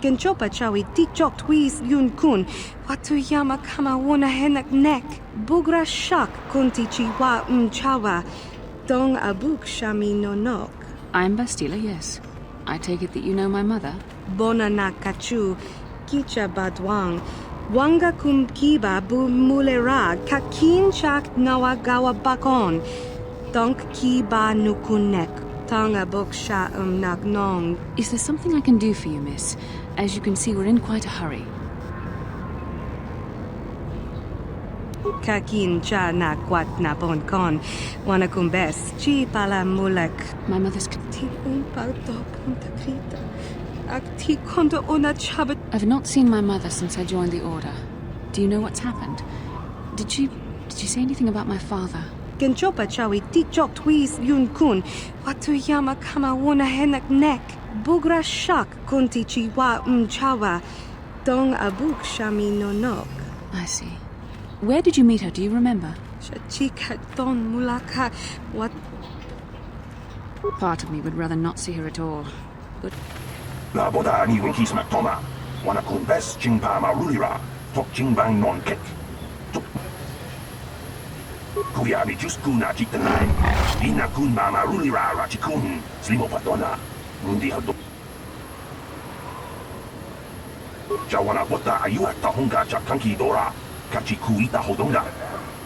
Genchopa chawi tikchok twis yun kun. Watuyama kama wona henak nek. Bugra shak kunti chiwa chawa. Dong abuk shami nonok. I'm Bastila, yes. I take it that you know my mother? Bona na kachu. Kicha badwang. Wanga kum kiba bu mulera. Kakin chak nawagawa bakon. Donk kiba nukunek. Tanga boksha nagnong. Is there something I can do for you, miss? As you can see, we're in quite a hurry. Kakin cha na kwat na bonkon. Wana kumbes. Chi pala mulek. My mother's... Ti parto punta krita. Akti konto ona chabat. I've not seen my mother since I joined the Order. Do you know what's happened? Did she say anything about my father? Genchopa chawi tikchok twis yun kun. Watuyama kama wona henak nek. Bugra shak kunti chiwa chawa. Dong abuk shami nonok. I see. Where did you meet her? Do you remember? Shachika don mulaka. What? Part of me would rather not see her at all. But... La boda ni Wookiees matoma. Wana kumbes chingpa marulira. Tok chingbang non kek. Kuyabi just kuna chitanai. Ina kun mama rulira rachikun. Slimo patona. Mundi hado. Jawana bota ayuata honga chakanki dora. Kachiku ita hodonga.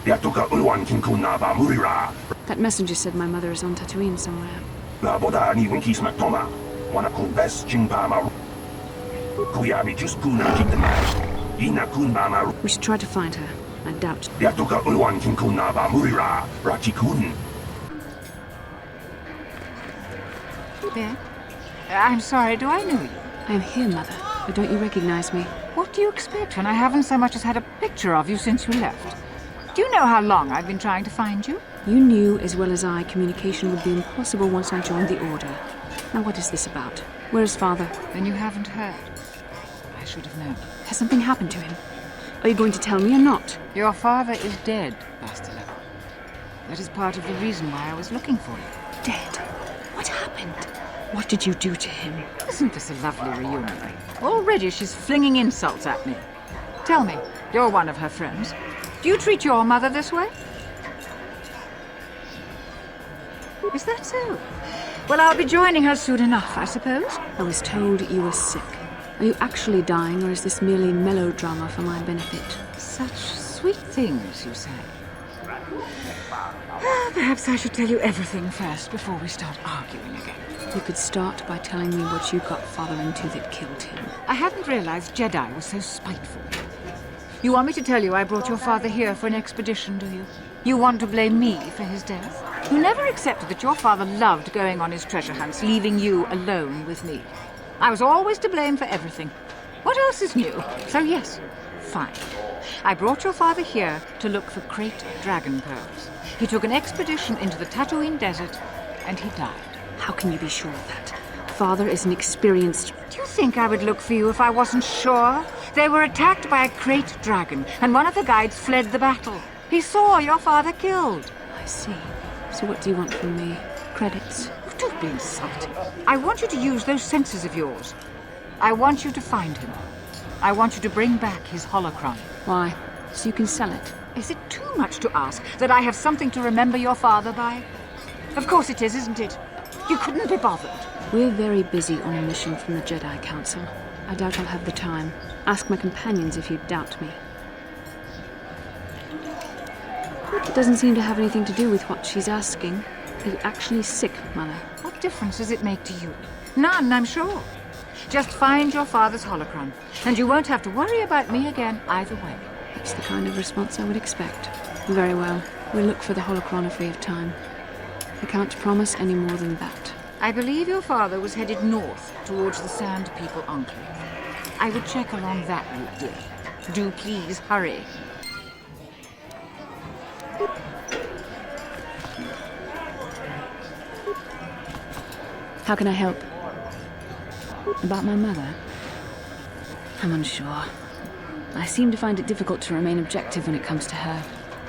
Yatoka ulwan kinkuna ba murira. That messenger said my mother is on Tatooine somewhere. La boda ni Wookiees matoma. Wana kumbes chingpa maru. Kuyabi just kuna chitanai. Ina kun mama. We should try to find her. I doubt. Yatoka ulwan kinkuna ba murira rachikun. There? I'm sorry, do I know you? I am here, Mother. But don't you recognize me? What do you expect when I haven't so much as had a picture of you since you left? Do you know how long I've been trying to find you? You knew as well as I communication would be impossible once I joined the Order. Now what is this about? Where is Father? Then you haven't heard. I should have known. Has something happened to him? Are you going to tell me or not? Your father is dead, Bastila. That is part of the reason why I was looking for you. Dead? What happened? What did you do to him? Isn't this a lovely reunion? Already she's flinging insults at me. Tell me, you're one of her friends. Do you treat your mother this way? Is that so? Well, I'll be joining her soon enough, I suppose. I was told you were sick. Are you actually dying, or is this merely melodrama for my benefit? Such sweet things, you say. Perhaps I should tell you everything first before we start arguing again. You could start by telling me what you got Father into that killed him. I hadn't realized Jedi was so spiteful. You want me to tell you I brought your father here for an expedition, do you? You want to blame me for his death? You never accepted that your father loved going on his treasure hunts, leaving you alone with me. I was always to blame for everything. What else is new? So yes, fine. I brought your father here to look for Krayt dragon pearls. He took an expedition into the Tatooine desert, and he died. How can you be sure of that? Father is an experienced... Do you think I would look for you if I wasn't sure? They were attacked by a Krayt dragon, and one of the guides fled the battle. He saw your father killed. I see. So what do you want from me? Credits? Don't be insulting. I want you to use those senses of yours. I want you to find him. I want you to bring back his holocron. Why? So you can sell it? Is it too much to ask that I have something to remember your father by? Of course it is, isn't it? You couldn't be bothered. We're very busy on a mission from the Jedi Council. I doubt I'll have the time. Ask my companions if you doubt me. It doesn't seem to have anything to do with what she's asking. Are you actually sick, Mother? What difference does it make to you? None, I'm sure. Just find your father's holocron, and you won't have to worry about me again either way. That's the kind of response I would expect. Very well. We'll look for the holocron if we have time. I can't promise any more than that. I believe your father was headed north towards the Sand People Enclave. I would check along that route, dear. Do please hurry. How can I help? About my mother? I'm unsure. I seem to find it difficult to remain objective when it comes to her.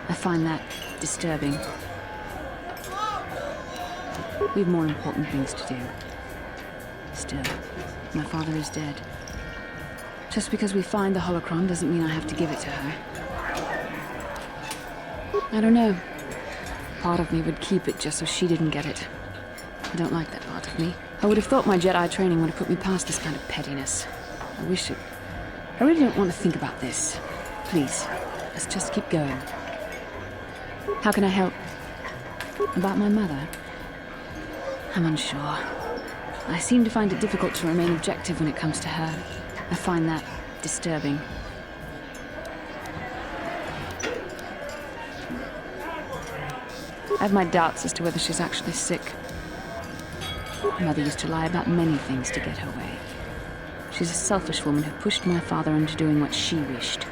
I find that disturbing. We have more important things to do. Still, my father is dead. Just because we find the holocron doesn't mean I have to give it to her. I don't know. Part of me would keep it just so she didn't get it. I don't like that part of me. I would have thought my Jedi training would have put me past this kind of pettiness. I wish it... I really don't want to think about this. Please, let's just keep going. How can I help? About my mother? I'm unsure. I seem to find it difficult to remain objective when it comes to her. I find that disturbing. I have my doubts as to whether she's actually sick. My mother used to lie about many things to get her way. She's a selfish woman who pushed my father into doing what she wished.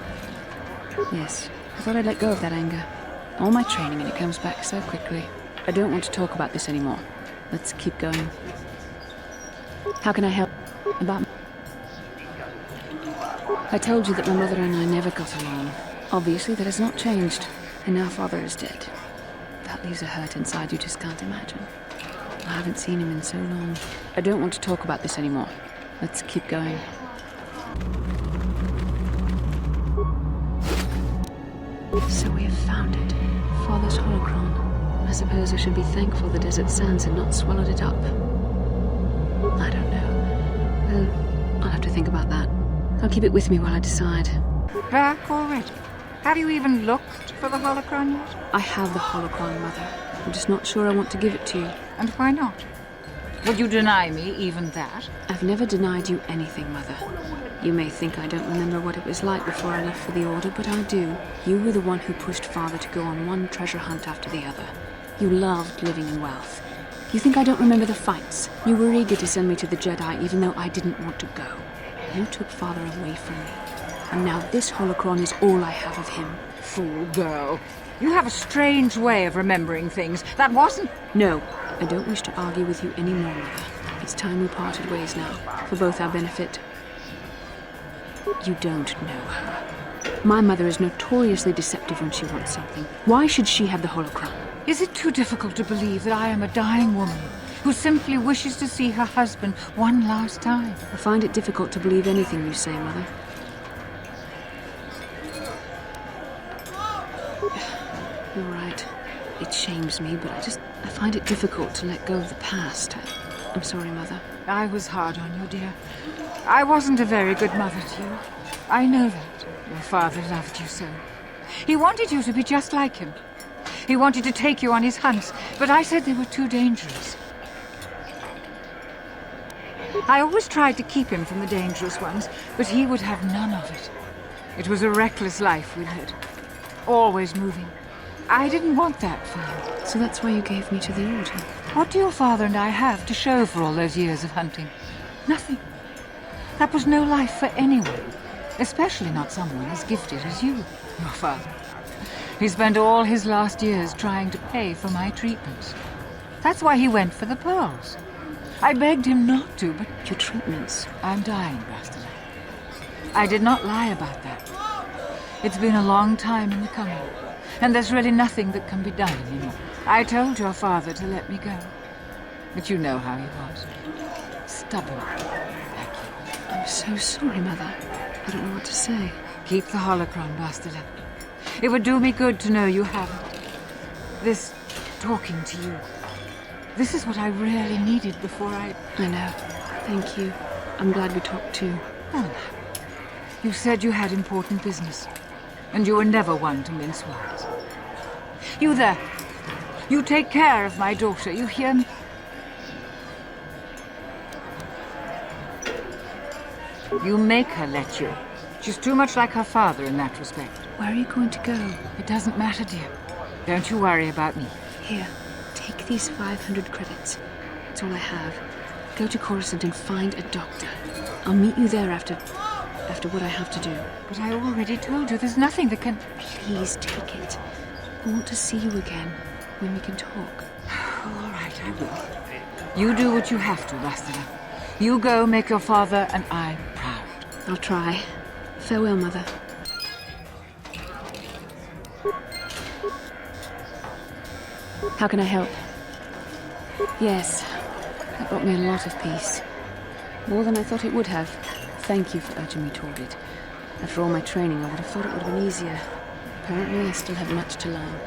Yes, I thought I'd let go of that anger. All my training and it comes back so quickly. I don't want to talk about this anymore. Let's keep going. How can I help? About... I told you that my mother and I never got along. Obviously, that has not changed. And now father is dead. That leaves a hurt inside you just can't imagine. I haven't seen him in so long. I don't want to talk about this anymore. Let's keep going. So we have found it. Father's holocron. I suppose I should be thankful the desert sands had not swallowed it up. I don't know. Well, I'll have to think about that. I'll keep it with me while I decide. Back already? Have you even looked for the holocron yet? I have the holocron, Mother. I'm just not sure I want to give it to you. And why not? Would you deny me even that? I've never denied you anything, Mother. You may think I don't remember what it was like before I left for the Order, but I do. You were the one who pushed Father to go on one treasure hunt after the other. You loved living in wealth. You think I don't remember the fights? You were eager to send me to the Jedi even though I didn't want to go. You took Father away from me. And now this holocron is all I have of him. Fool girl. You have a strange way of remembering things. That wasn't... No, I don't wish to argue with you anymore, Mother. It's time we parted ways now, for both our benefit. You don't know her. My mother is notoriously deceptive when she wants something. Why should she have the holocron? Is it too difficult to believe that I am a dying woman who simply wishes to see her husband one last time? I find it difficult to believe anything you say, Mother. You're right. It shames me, but I find it difficult to let go of the past. I'm sorry, Mother. I was hard on you, dear. I wasn't a very good mother to you. I know that. Your father loved you so. He wanted you to be just like him. He wanted to take you on his hunts, but I said they were too dangerous. I always tried to keep him from the dangerous ones, but he would have none of it. It was a reckless life we led. Always moving. I didn't want that for you. So that's why you gave me to the Order? What do your father and I have to show for all those years of hunting? Nothing. That was no life for anyone, especially not someone as gifted as you, your father. He spent all his last years trying to pay for my treatments. That's why he went for the pearls. I begged him not to, but... Your treatments? I'm dying, Bastila. I did not lie about that. It's been a long time in the coming, and there's really nothing that can be done anymore. I told your father to let me go, but you know how he was. Stubborn, like you. I'm so sorry, Mother. I don't know what to say. Keep the holocron, Bastila. It would do me good to know you have it. This talking to you. This is what I really needed before I know. Thank you. I'm glad we talked too. Oh, no. You said you had important business, and you were never one to mince words. You there. You take care of my daughter, you hear me? You make her let you. She's too much like her father in that respect. Where are you going to go? It doesn't matter, dear. Don't you worry about me. Here, take these 500 credits. It's all I have. Go to Coruscant and find a doctor. I'll meet you there after what I have to do. But I already told you there's nothing that can... Please take it. I want to see you again, when we can talk. All right, I will. You do what you have to, Bastila. You go make your father and I proud. I'll try. Farewell, Mother. How can I help? Yes, that brought me a lot of peace. More than I thought it would have. thank you for urging me toward it. After all my training, I would have thought it would have been easier. Apparently, I still have much to learn.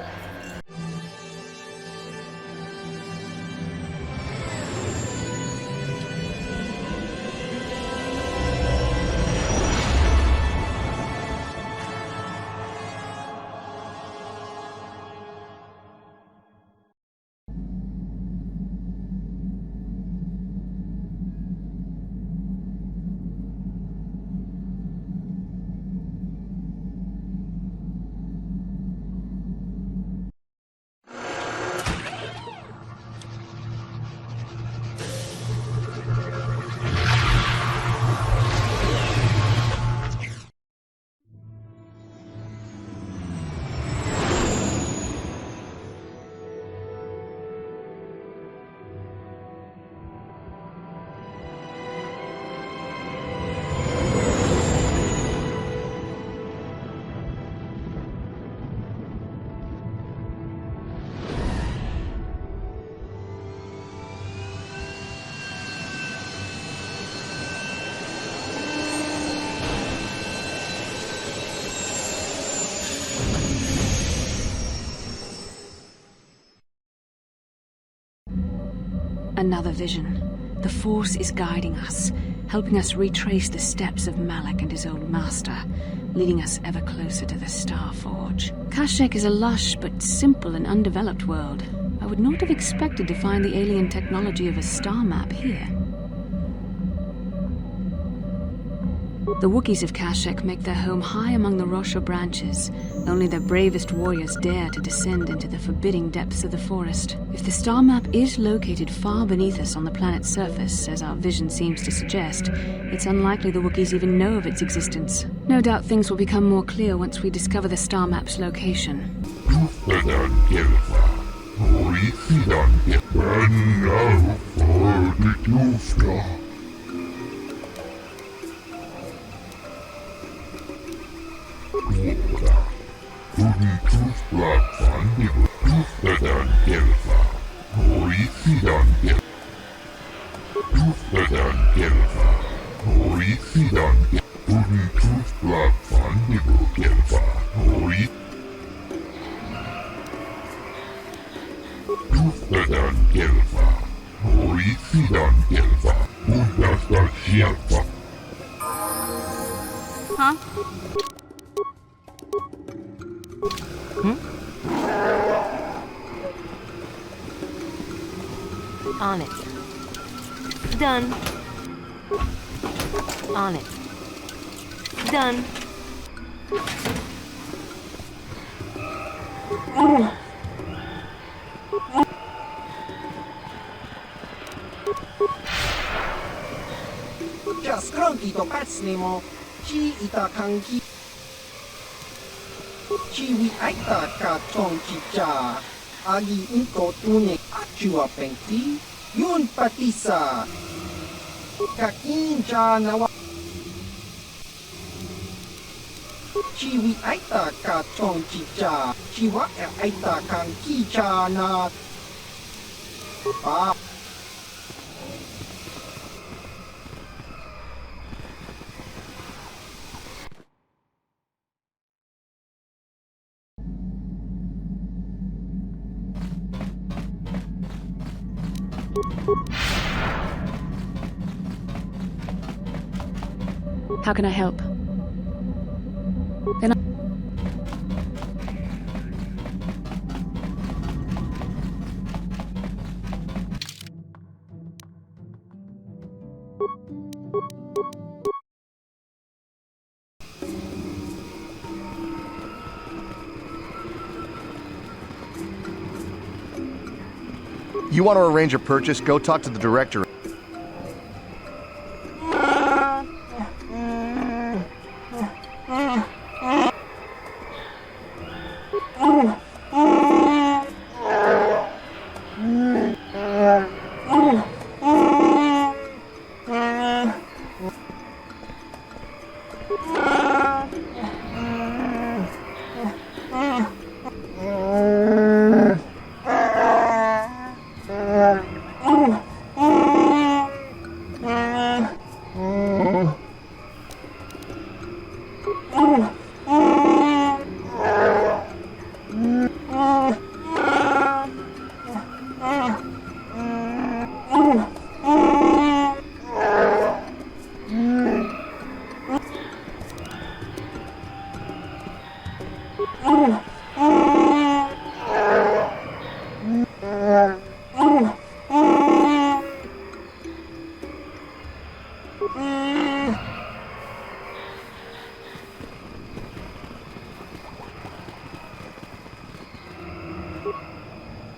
Another vision. The Force is guiding us, helping us retrace the steps of Malak and his old master, leading us ever closer to the Star Forge. Kashyyyk is a lush but simple and undeveloped world. I would not have expected to find the alien technology of a star map here. The Wookiees of Kashyyyk make their home high among the Rosha branches. Only their bravest warriors dare to descend into the forbidding depths of the forest. If the star map is located far beneath us on the planet's surface, as our vision seems to suggest, it's unlikely the Wookiees even know of its existence. No doubt things will become more clear once we discover the star map's location. Huh? On it. Done. On it. Done. Skronki to pacnemo, ci ita kanki, ci wi aita ka chonki cha, agi inko tune achua pengti, yun patisa, kakin cha nawa, ci wi aita ka chonki cha, ci wa aita kanki cha na, pa. How can I help? You want to arrange a purchase? Go talk to the director.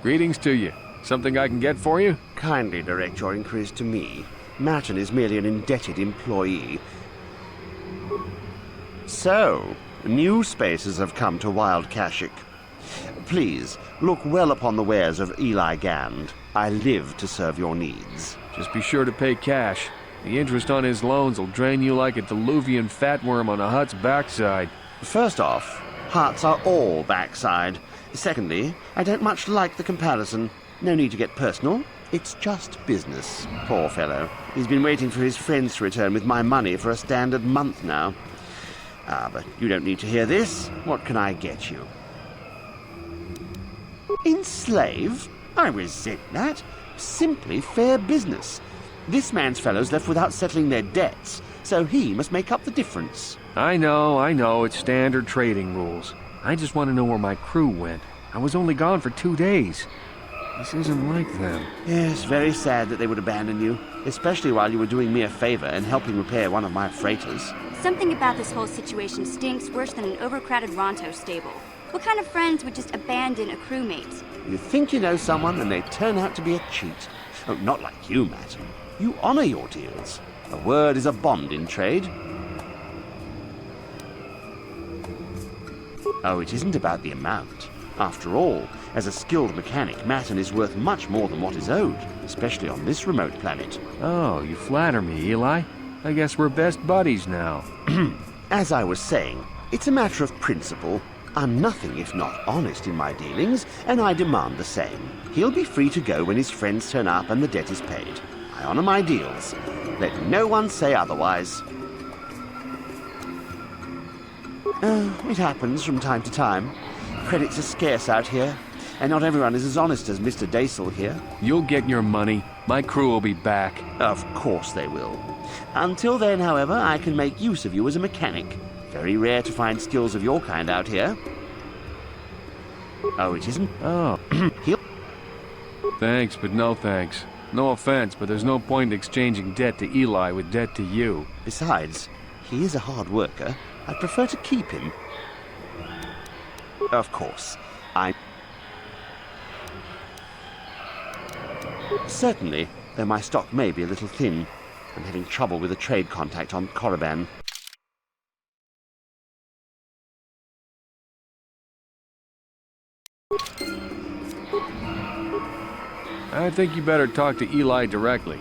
Greetings to you. Something I can get for you? Kindly direct your inquiries to me. Matten is merely an indebted employee. So, new spaces have come to Wild Kashyyyk. Please, look well upon the wares of Eli Gand. I live to serve your needs. Just be sure to pay cash. The interest on his loans will drain you like a diluvian fatworm on a hut's backside. First off, huts are all backside. Secondly, I don't much like the comparison. No need to get personal. It's just business. Poor fellow. He's been waiting for his friends to return with my money for a standard month now. But you don't need to hear this. What can I get you? Enslave? I resent that. Simply fair business. This man's fellows left without settling their debts, so he must make up the difference. I know, it's standard trading rules. I just want to know where my crew went. I was only gone for 2 days. This isn't like them. Yes, very sad that they would abandon you, especially while you were doing me a favor and helping repair one of my freighters. Something about this whole situation stinks worse than an overcrowded Ronto stable. What kind of friends would just abandon a crewmate? You think you know someone and they turn out to be a cheat. Oh, not like you, Matt. You honor your deals. A word is a bond in trade. Oh, it isn't about the amount. After all, as a skilled mechanic, Matten is worth much more than what is owed, especially on this remote planet. Oh, you flatter me, Eli. I guess we're best buddies now. As I was saying, it's a matter of principle. I'm nothing if not honest in my dealings, and I demand the same. He'll be free to go when his friends turn up and the debt is paid. I honor my deals. Let no one say otherwise. It happens from time to time. Credits are scarce out here, and not everyone is as honest as Mr. Daisel here. You'll get your money. My crew will be back. Of course they will. Until then, however, I can make use of you as a mechanic. Very rare to find skills of your kind out here. Oh, it isn't? Oh. He'll... Thanks, but no thanks. No offense, but there's no point in exchanging debt to Eli with debt to you. Besides, he is a hard worker. I'd prefer to keep him. Of course, Certainly, though my stock may be a little thin. I'm having trouble with a trade contact on Korriban. I think you better talk to Eli directly.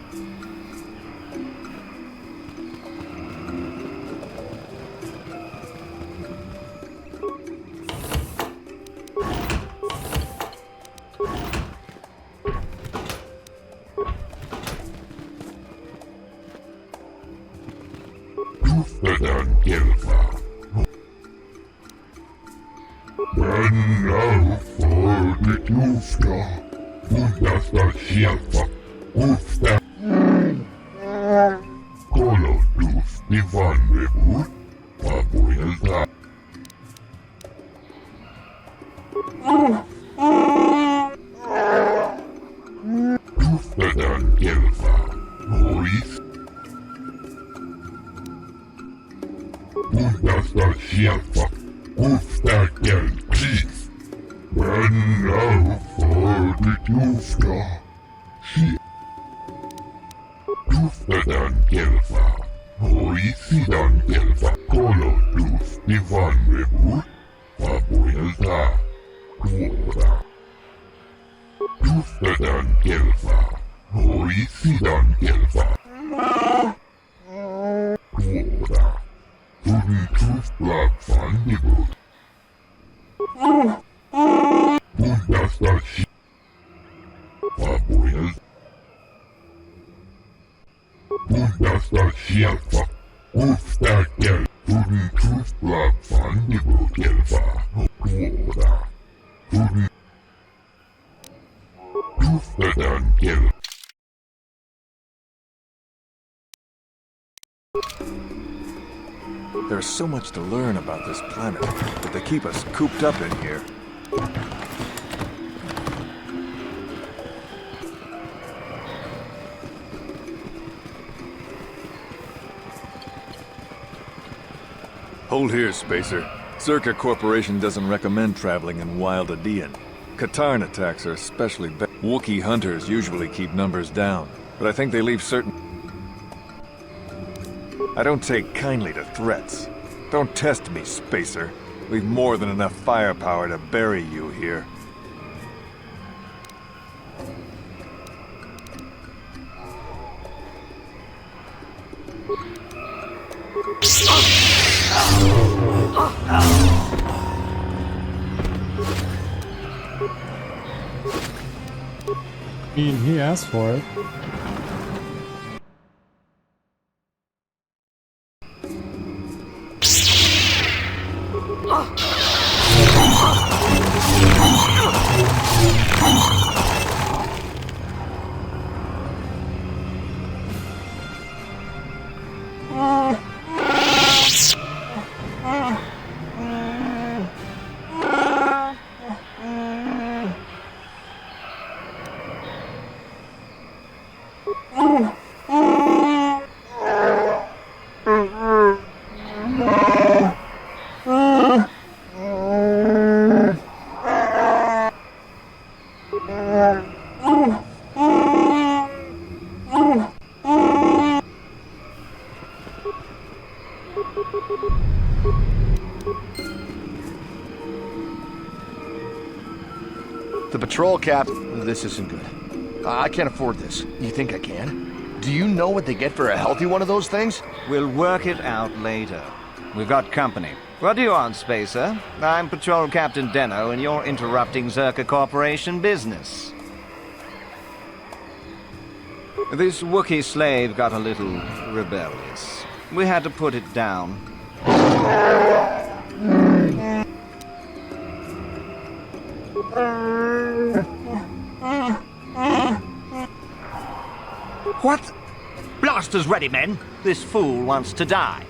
There's so much to learn about this planet, but they keep us cooped up in here. Hold here, Spacer. Czerka Corporation doesn't recommend traveling in Wild Adean. Katarn attacks are especially bad. Wookiee hunters usually keep numbers down, but I think they leave certain... I don't take kindly to threats. Don't test me, Spacer. We've more than enough firepower to bury you here. I mean, he asked for it. The patrol cap... This isn't good. I can't afford this. You think I can? Do you know what they get for a healthy one of those things? We'll work it out later. We've got company. What do you want, Spacer? I'm Patrol Captain Deno, and you're interrupting Czerka Corporation business. This Wookiee slave got a little rebellious. We had to put it down. What? Blasters ready, men. This fool wants to die.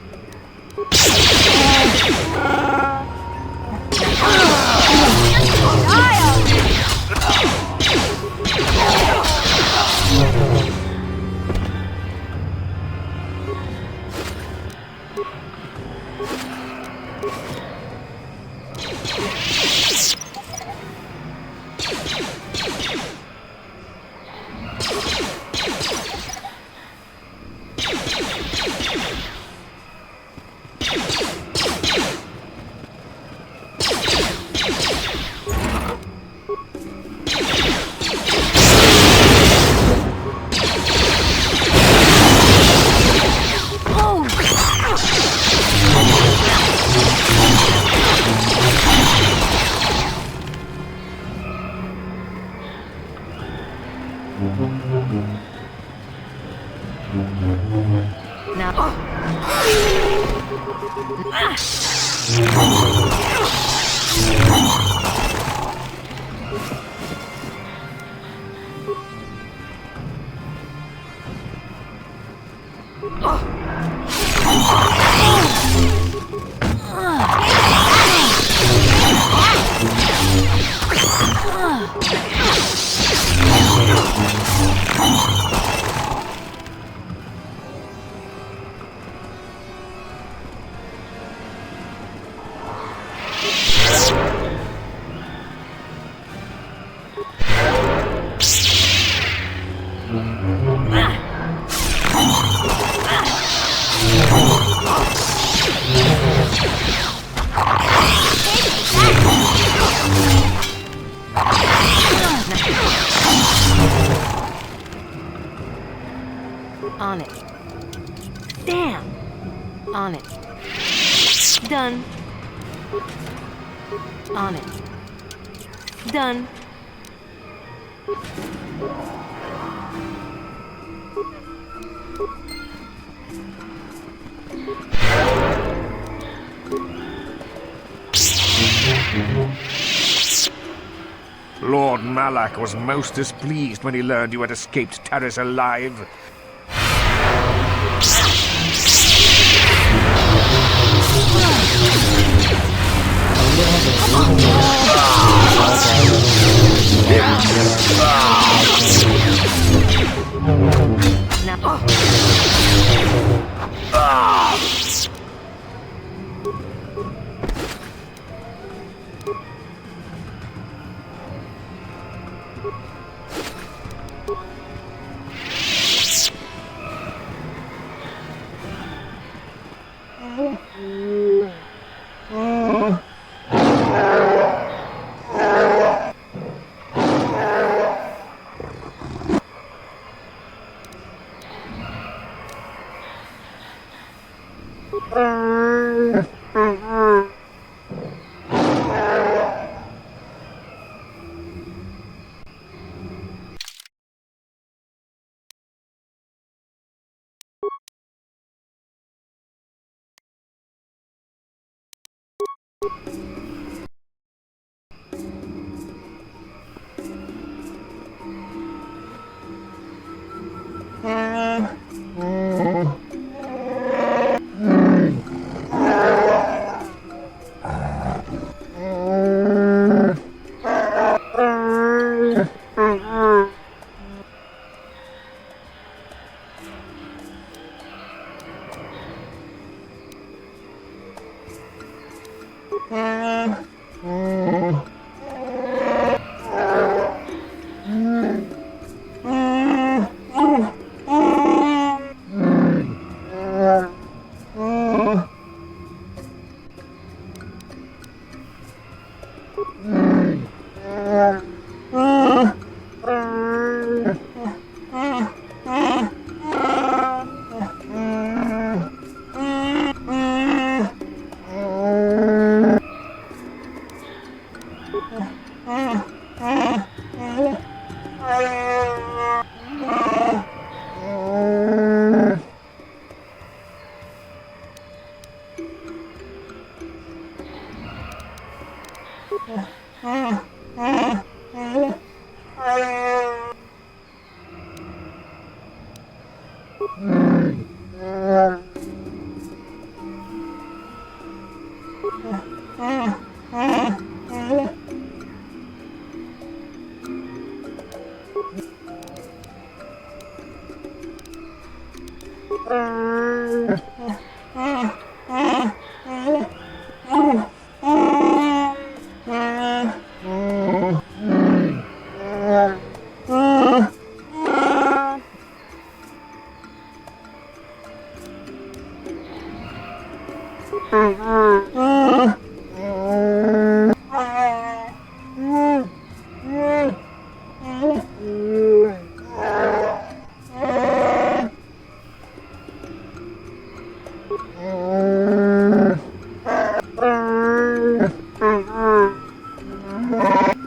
On it. Damn! On it. Done. On it. Done. Lord Malak was most displeased when he learned you had escaped Taris alive.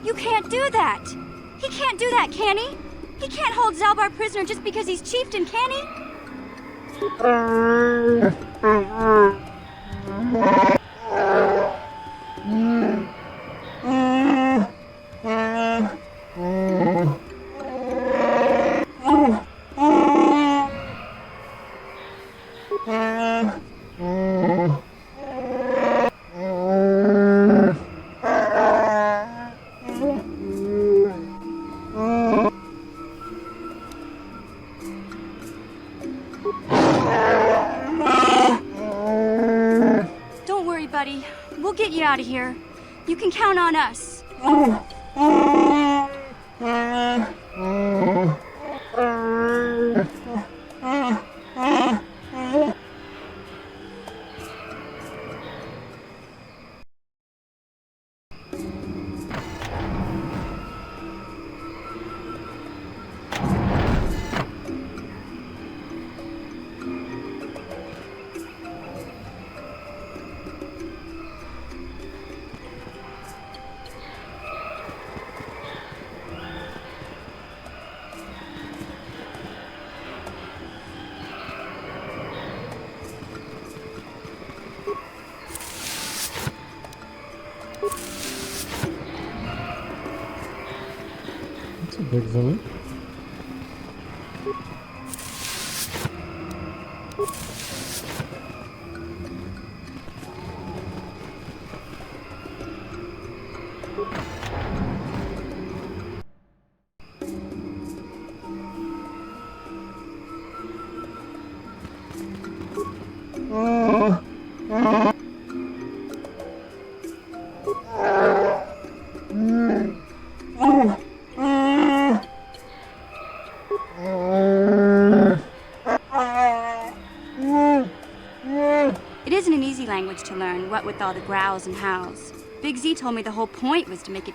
You can't do that! He can't do that, can he? He can't hold Zalbar prisoner just because he's chieftain, can he? Don't worry, buddy. We'll get you out of here. You can count on us. That's a big village. It isn't an easy language to learn, what with all the growls and howls. Big Z told me the whole point was to make it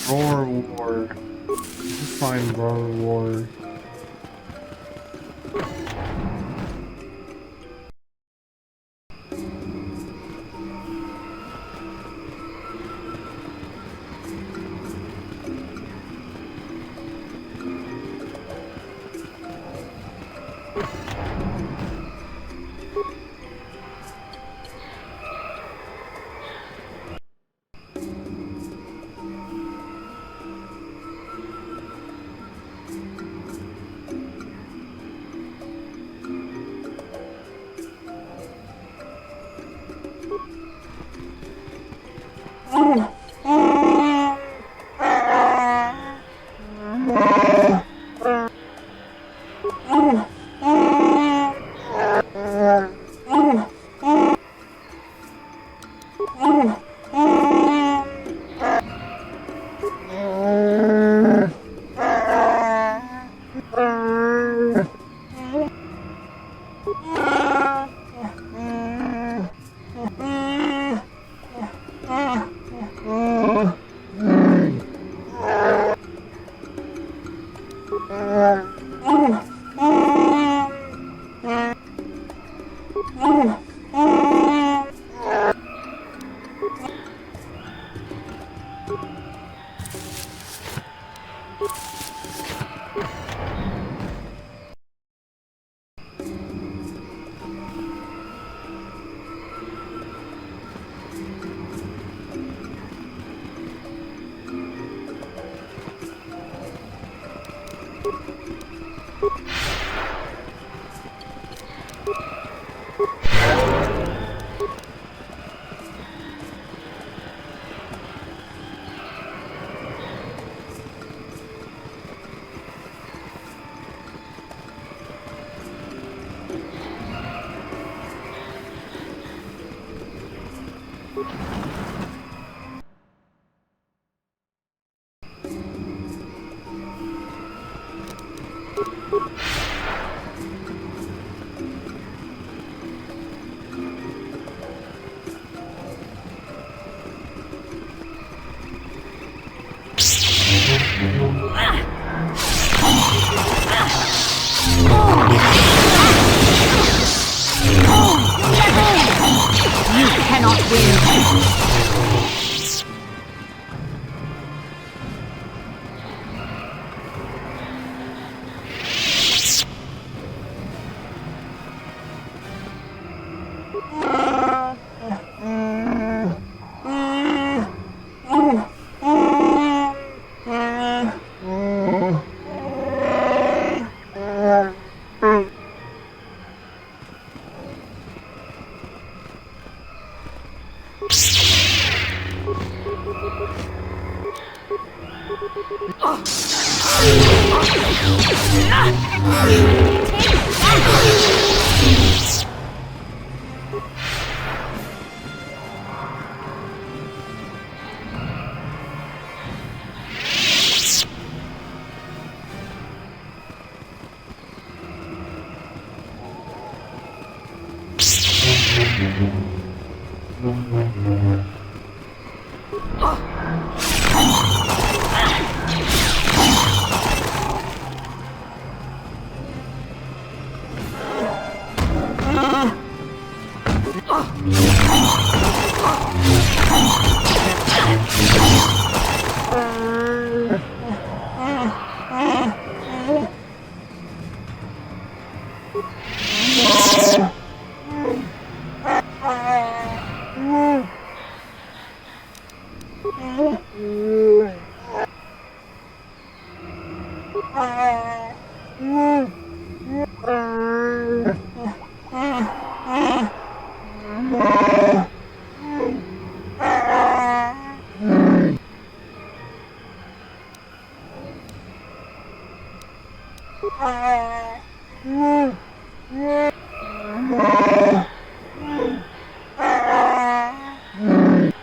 Roar War. Just find Roar War.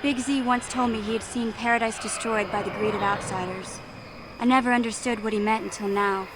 Big Z once told me he had seen paradise destroyed by the greed of outsiders. I never understood what he meant until now.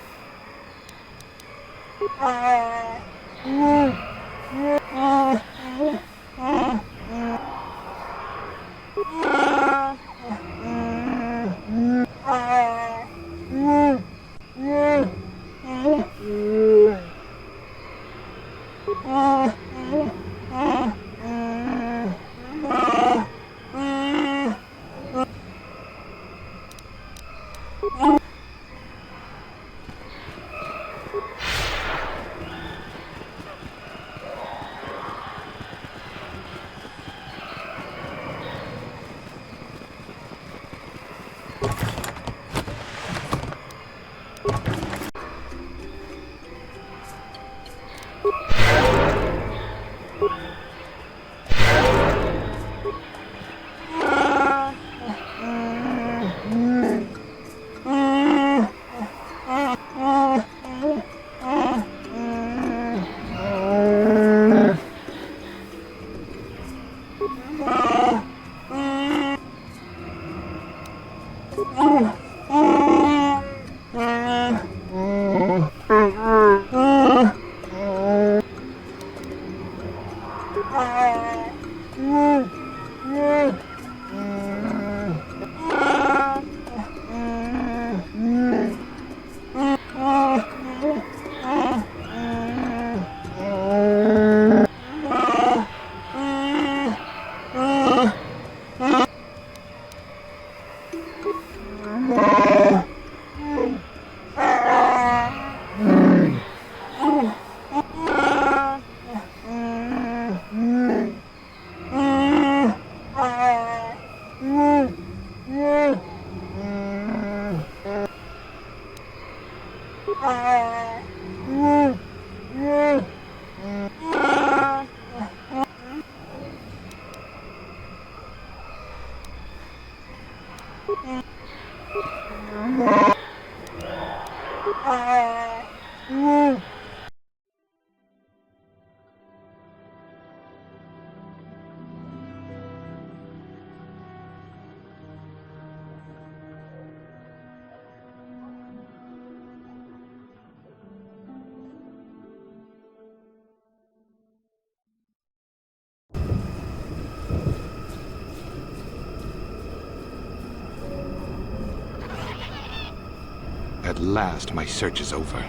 At last, my search is over.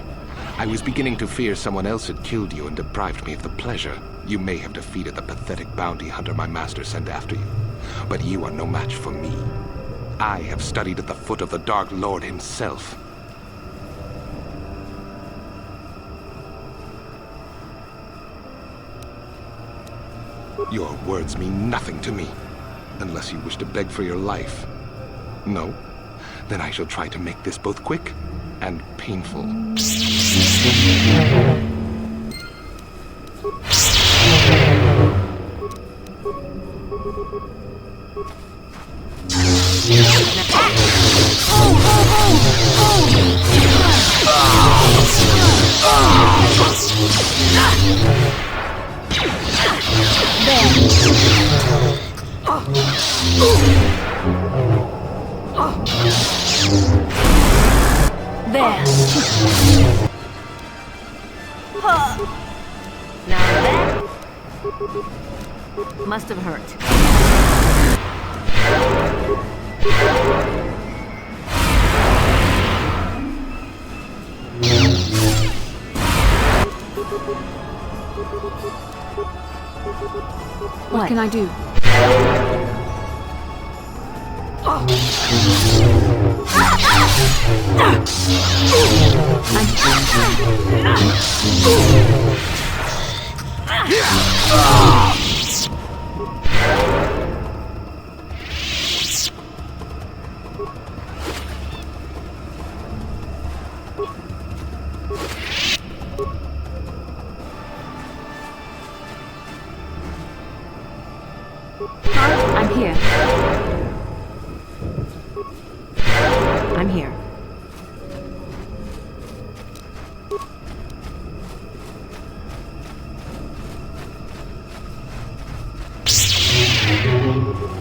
I was beginning to fear someone else had killed you and deprived me of the pleasure. You may have defeated the pathetic bounty hunter my master sent after you, but you are no match for me. I have studied at the foot of the Dark Lord himself. Your words mean nothing to me, unless you wish to beg for your life. No? Then I shall try to make this both quick and painful. There. Now that must have hurt. What can I do? I'm here. I'm here.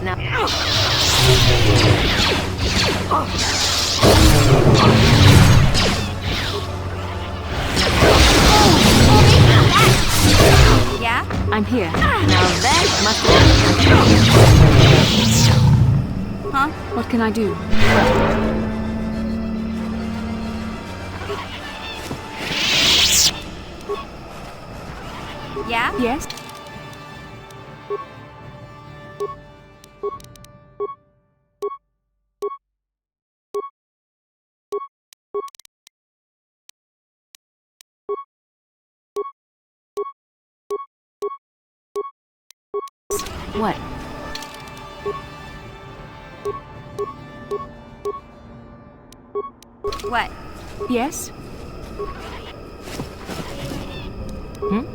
Now. Yeah? I'm here. Now that must have... Huh? What can I do? Yeah? Yes? What? What? Yes? Hmm?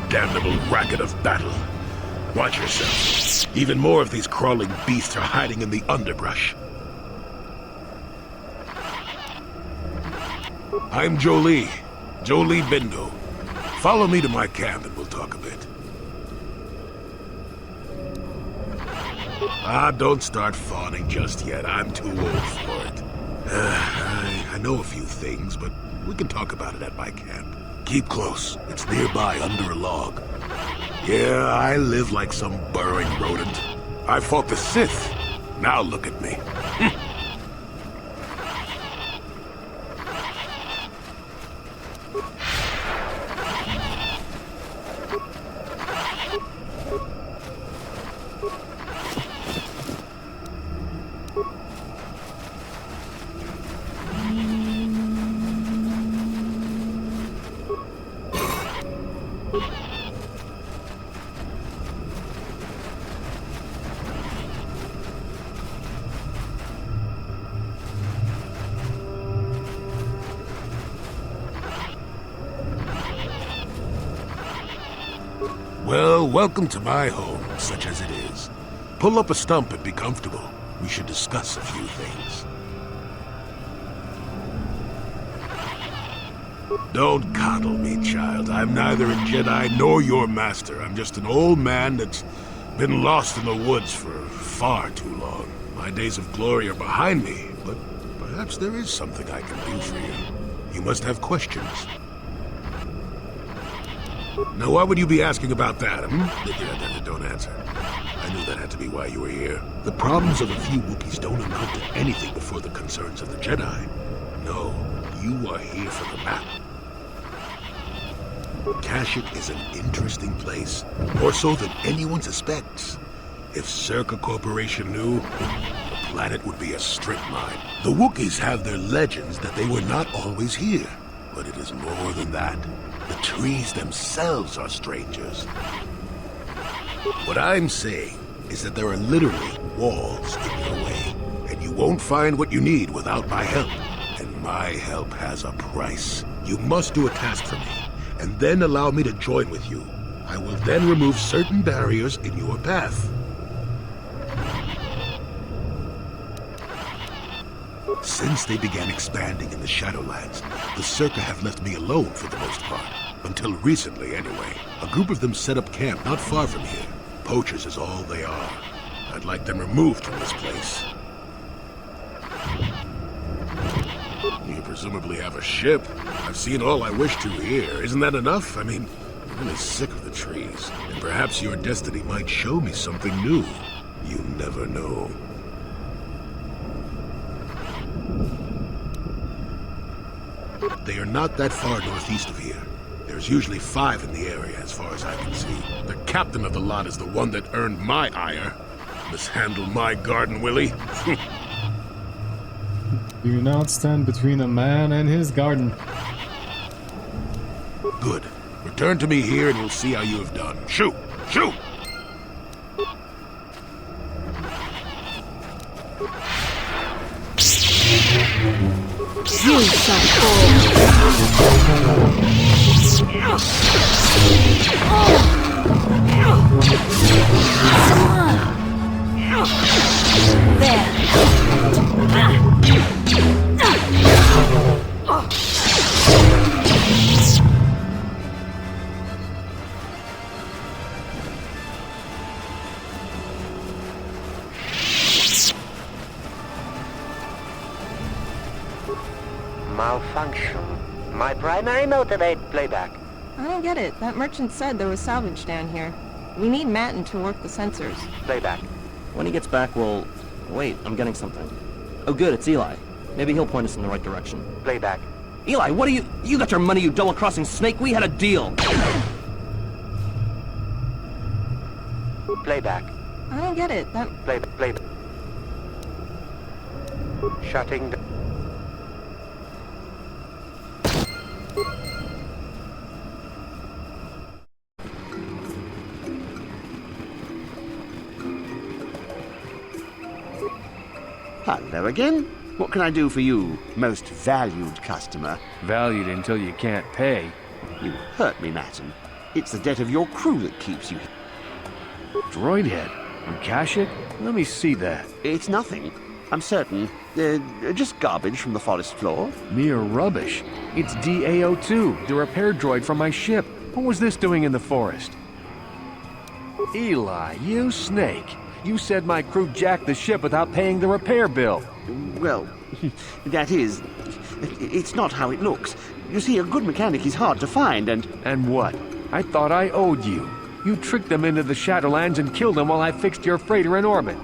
Damnable racket of battle. Watch yourself. Even more of these crawling beasts are hiding in the underbrush. I'm Jolee. Jolee Bindo. Follow me to my camp and we'll talk a bit. Don't start fawning just yet. I'm too old for it. I know a few things, but we can talk about it at my camp. Keep close. It's nearby under a log. Yeah, I live like some burrowing rodent. I fought the Sith. Now look at me. Well, welcome to my home, such as it is. Pull up a stump and be comfortable. We should discuss a few things. Don't coddle me, child. I'm neither a Jedi nor your master. I'm just an old man that's been lost in the woods for far too long. My days of glory are behind me, but perhaps there is something I can do for you. You must have questions. Now, why would you be asking about that, Don't answer. I knew that had to be why you were here. The problems of a few Wookiees don't amount to anything before the concerns of the Jedi. No, you are here for the map. Kashyyyk is an interesting place, more so than anyone suspects. If Czerka Corporation knew, the planet would be a strip mine. The Wookiees have their legends that they were not always here, but it is more than that. The trees themselves are strangers. What I'm saying is that there are literally walls in your way, and you won't find what you need without my help. And my help has a price. You must do a task for me, and then allow me to join with you. I will then remove certain barriers in your path. Since they began expanding in the Shadowlands, the Czerka have left me alone for the most part. Until recently, anyway. A group of them set up camp not far from here. Poachers is all they are. I'd like them removed from this place. You presumably have a ship. I I've seen all I wish to here. Isn't that enough? I mean, I'm really sick of the trees. And perhaps your destiny might show me something new. You never know. They are not that far northeast of here. There's usually 5 in the area as far as I can see. The captain of the lot is the one that earned my ire. Mishandle my garden, Willie. Do not stand between a man and his garden. Good. Return to me here and we'll see how you have done. Shoot! Shoot! You shall fall. Malfunction. My primary motivate playback. I don't get it. That merchant said there was salvage down here. We need Matin to work the sensors. Playback. When he gets back, we'll... Wait, I'm getting something. Oh good, it's Eli. Maybe he'll point us in the right direction. Playback. Eli, what are you... You got your money, you double-crossing snake! We had a deal! Playback. I don't get it. That... Playback. Shutting down. Hello again. What can I do for you, most valued customer? Valued until you can't pay. You hurt me, Matin. It's the debt of your crew that keeps you here. Droid head? From Kashyyyk? Let me see that. It's nothing. I'm certain. Just garbage from the forest floor. Mere rubbish. It's DAO2, the repair droid from my ship. What was this doing in the forest? Eli, you snake. You said my crew jacked the ship without paying the repair bill. Well, that is... It's not how it looks. You see, a good mechanic is hard to find, and... And what? I thought I owed you. You tricked them into the Shadowlands and killed them while I fixed your freighter in orbit.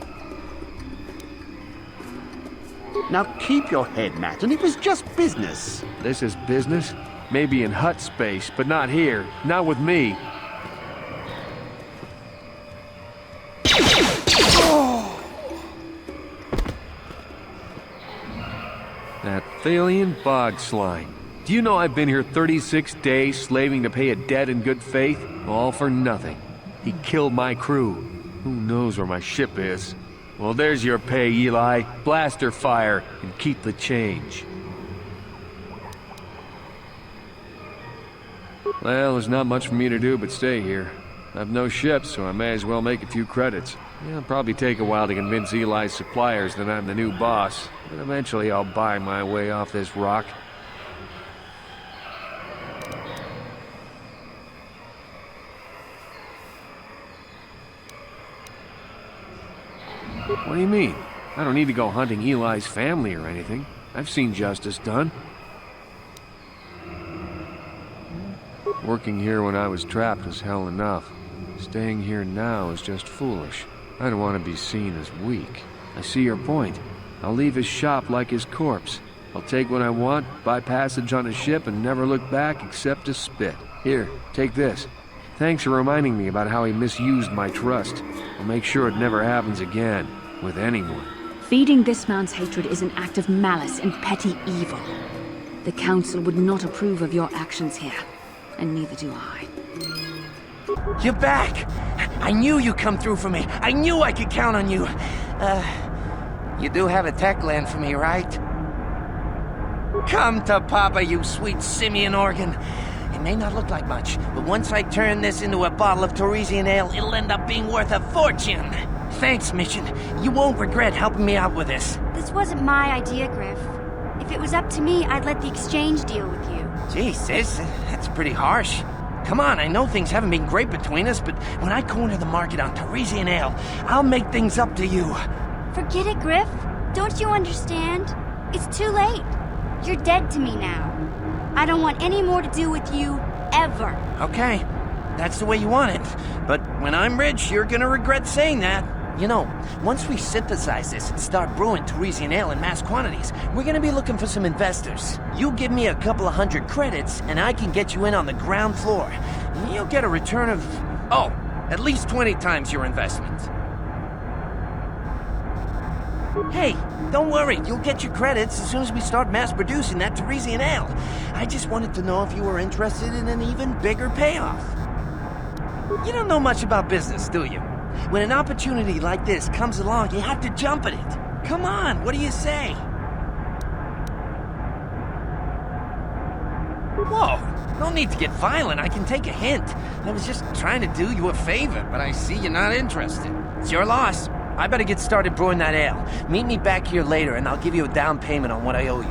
Now keep your head, Matin. It was just business. This is business? Maybe in hut space, but not here. Not with me. That Thalian bog slime. Do you know I've been here 36 days slaving to pay a debt in good faith? All for nothing. He killed my crew. Who knows where my ship is? Well, there's your pay, Eli. Blaster fire and keep the change. Well, there's not much for me to do but stay here. I've no ship, so I may as well make a few credits. It'll probably take a while to convince Eli's suppliers that I'm the new boss, but eventually I'll buy my way off this rock. What do you mean? I don't need to go hunting Eli's family or anything. I've seen justice done. Working here when I was trapped was hell enough. Staying here now is just foolish. I don't want to be seen as weak. I see your point. I'll leave his shop like his corpse. I'll take what I want, buy passage on a ship, and never look back except to spit. Here, take this. Thanks for reminding me about how he misused my trust. I'll make sure it never happens again, with anyone. Feeding this man's hatred is an act of malice and petty evil. The Council would not approve of your actions here, and neither do I. You're back! I knew you'd come through for me. I knew I could count on you. You do have a tech land for me, right? Come to Papa, you sweet simian organ. It may not look like much, but once I turn this into a bottle of Torresian ale, it'll end up being worth a fortune. Thanks, Mission. You won't regret helping me out with this. This wasn't my idea, Griff. If it was up to me, I'd let the exchange deal with you. Jesus, that's pretty harsh. Come on, I know things haven't been great between us, but when I corner the market on Torresian ale, I'll make things up to you. Forget it, Griff. Don't you understand? It's too late. You're dead to me now. I don't want any more to do with you, ever. Okay, that's the way you want it. But when I'm rich, you're gonna regret saying that. You know, once we synthesize this and start brewing Teresian ale in mass quantities, we're gonna be looking for some investors. You give me a couple of 100 credits, and I can get you in on the ground floor. And you'll get a return of, oh, at least 20 times your investment. Hey, don't worry, you'll get your credits as soon as we start mass producing that Teresian ale. I just wanted to know if you were interested in an even bigger payoff. You don't know much about business, do you? When an opportunity like this comes along, you have to jump at it. Come on, what do you say? Whoa, no need to get violent, I can take a hint. I was just trying to do you a favor, but I see you're not interested. It's your loss. I better get started brewing that ale. Meet me back here later and I'll give you a down payment on what I owe you.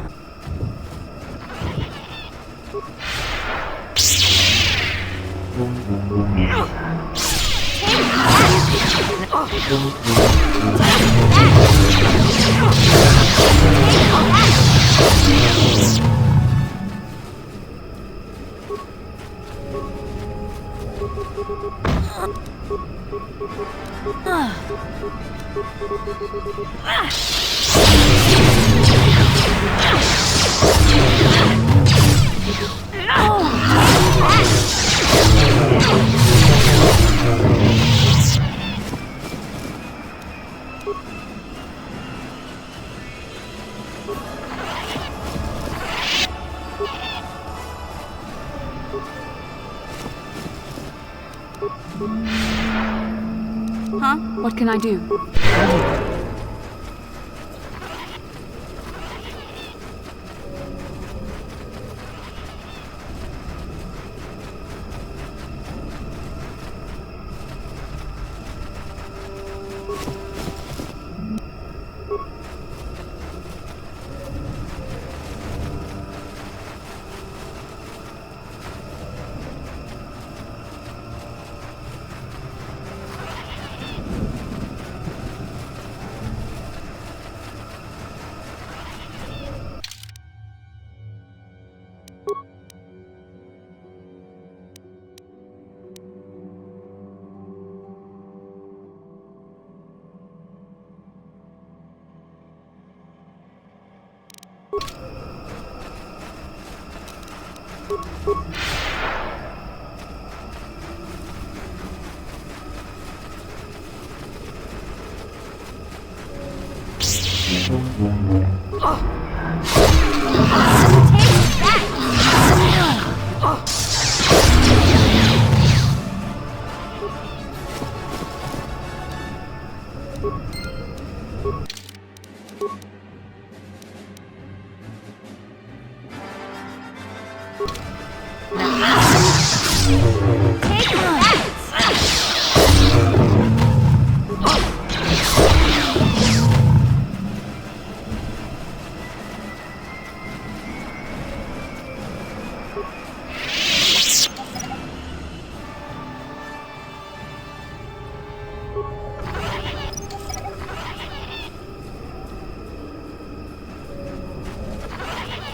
Huh? What can I do?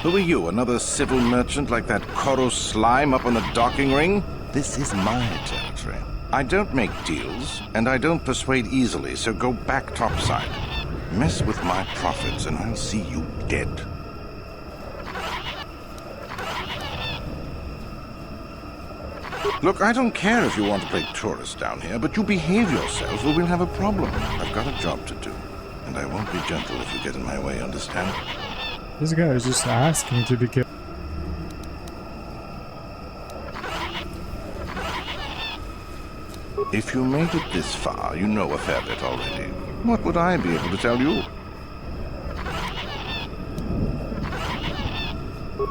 Who are you, another civil merchant like that Koro slime up on the docking ring? This is my territory. I don't make deals, and I don't persuade easily, so go back topside. Mess with my profits, and I'll see you dead. Look, I don't care if you want to play tourist down here, but you behave yourself or we'll have a problem. I've got a job to do, and I won't be gentle if you get in my way, understand? This guy is just asking to be killed. If you made it this far, you know a fair bit already. What would I be able to tell you?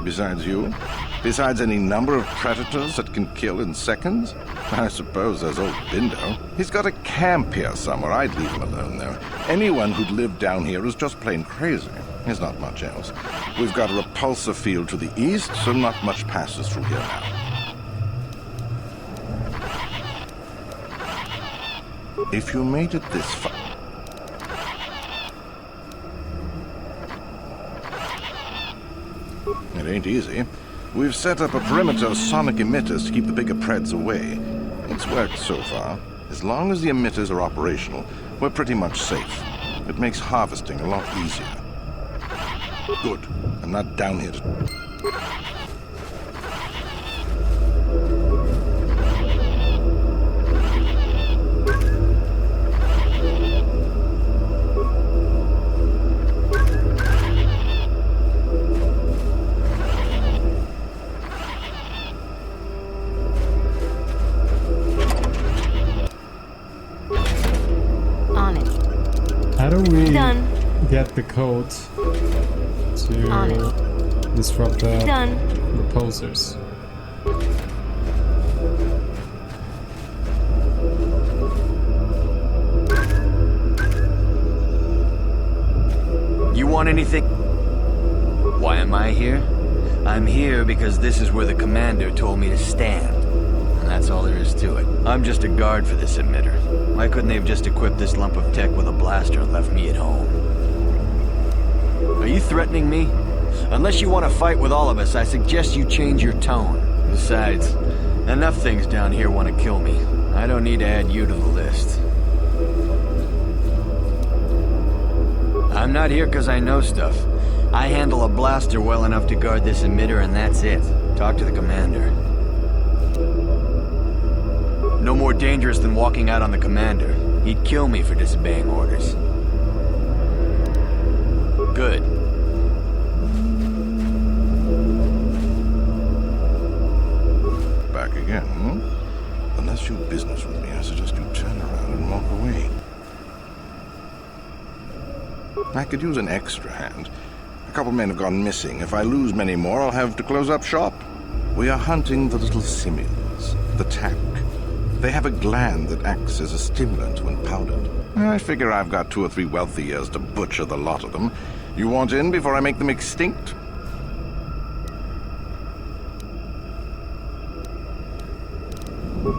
Besides you? Besides any number of predators that can kill in seconds? I suppose there's old Bindo. He's got a camp here somewhere. I'd leave him alone, though. Anyone who'd lived down here is just plain crazy. There's not much else. We've got a repulsor field to the east, so not much passes through here now. If you made it this far... It ain't easy. We've set up a perimeter of sonic emitters to keep the bigger preds away. It's worked so far. As long as the emitters are operational, we're pretty much safe. It makes harvesting a lot easier. Good. I'm not down here to... How do we get the code to disrupt the posers? You want anything? Why am I here? I'm here because this is where the commander told me to stand. And that's all there is to it. I'm just a guard for this emitter. Why couldn't they have just equipped this lump of tech with a blaster and left me at home? Are you threatening me? Unless you want to fight with all of us, I suggest you change your tone. Besides, enough things down here want to kill me. I don't need to add you to the list. I'm not here because I know stuff. I handle a blaster well enough to guard this emitter and that's it. Talk to the commander. No more dangerous than walking out on the commander. He'd kill me for disobeying orders. Good. Back again, hmm? Unless you have business with me, I suggest you turn around and walk away. I could use an extra hand. A couple men have gone missing. If I lose many more, I'll have to close up shop. We are hunting the little simians, the tack. They have a gland that acts as a stimulant when powdered. I figure I've got 2 or 3 wealthy years to butcher the lot of them. You want in before I make them extinct?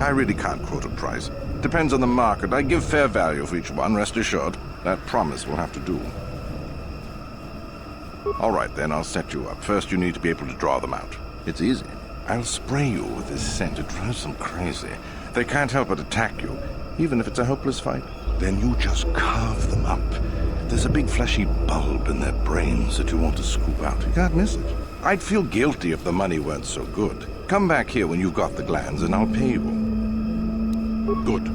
I really can't quote a price. Depends on the market. I give fair value for each one, rest assured. That promise will have to do. All right, then, I'll set you up. First, you need to be able to draw them out. It's easy. I'll spray you with this scent. It drives them crazy. They can't help but attack you, even if it's a hopeless fight. Then you just carve them up. There's a big fleshy bulb in their brains that you want to scoop out. You can't miss it. I'd feel guilty if the money weren't so good. Come back here when you've got the glands and I'll pay you. Good.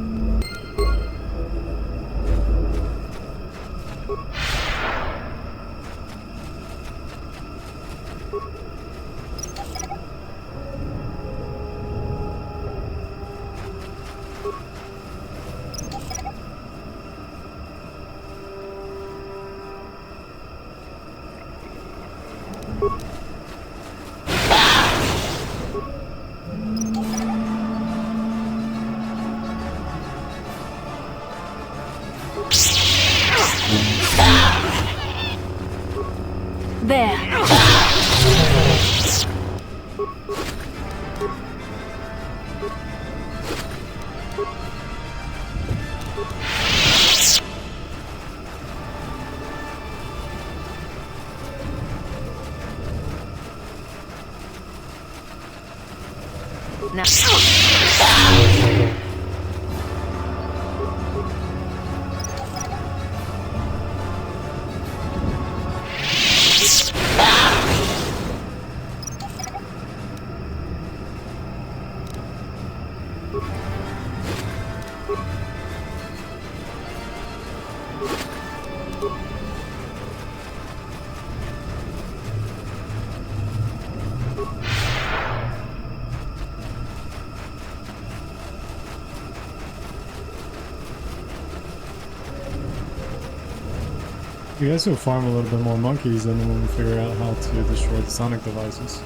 You guys will farm a little bit more monkeys, and then we'll figure out how to destroy the sonic devices.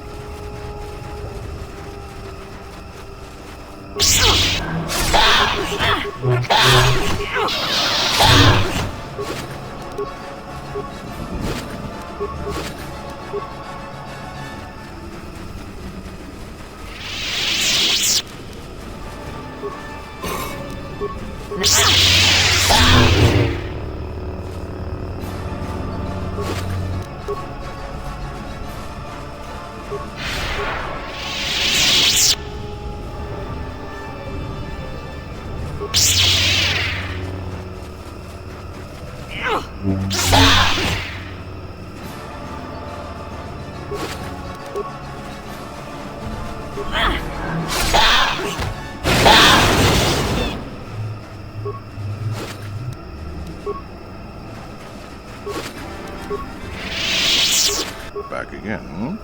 again, hmm?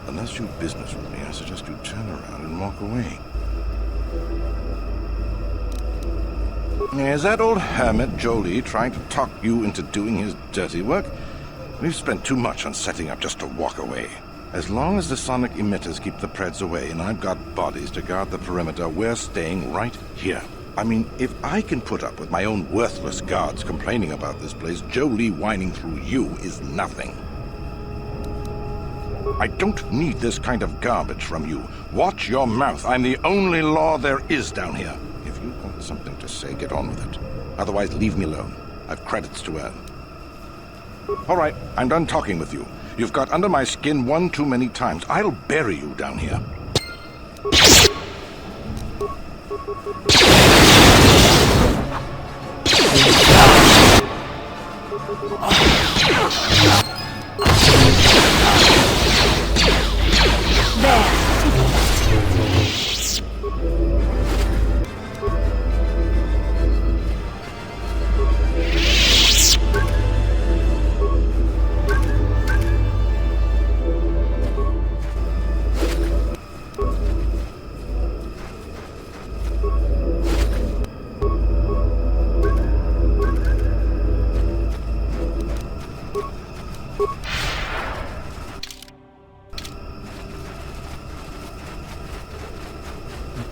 Unless you business with me, I suggest you turn around and walk away. Is that old hermit Jolee trying to talk you into doing his dirty work? We've spent too much on setting up just to walk away. As long as the sonic emitters keep the Preds away and I've got bodies to guard the perimeter, we're staying right here. I mean, if I can put up with my own worthless guards complaining about this place, Jolee whining through you is nothing. I don't need this kind of garbage from you. Watch your mouth. I'm the only law there is down here. If you've got something to say, get on with it. Otherwise, leave me alone. I've credits to earn. All right, I'm done talking with you. You've got under my skin one too many times. I'll bury you down here.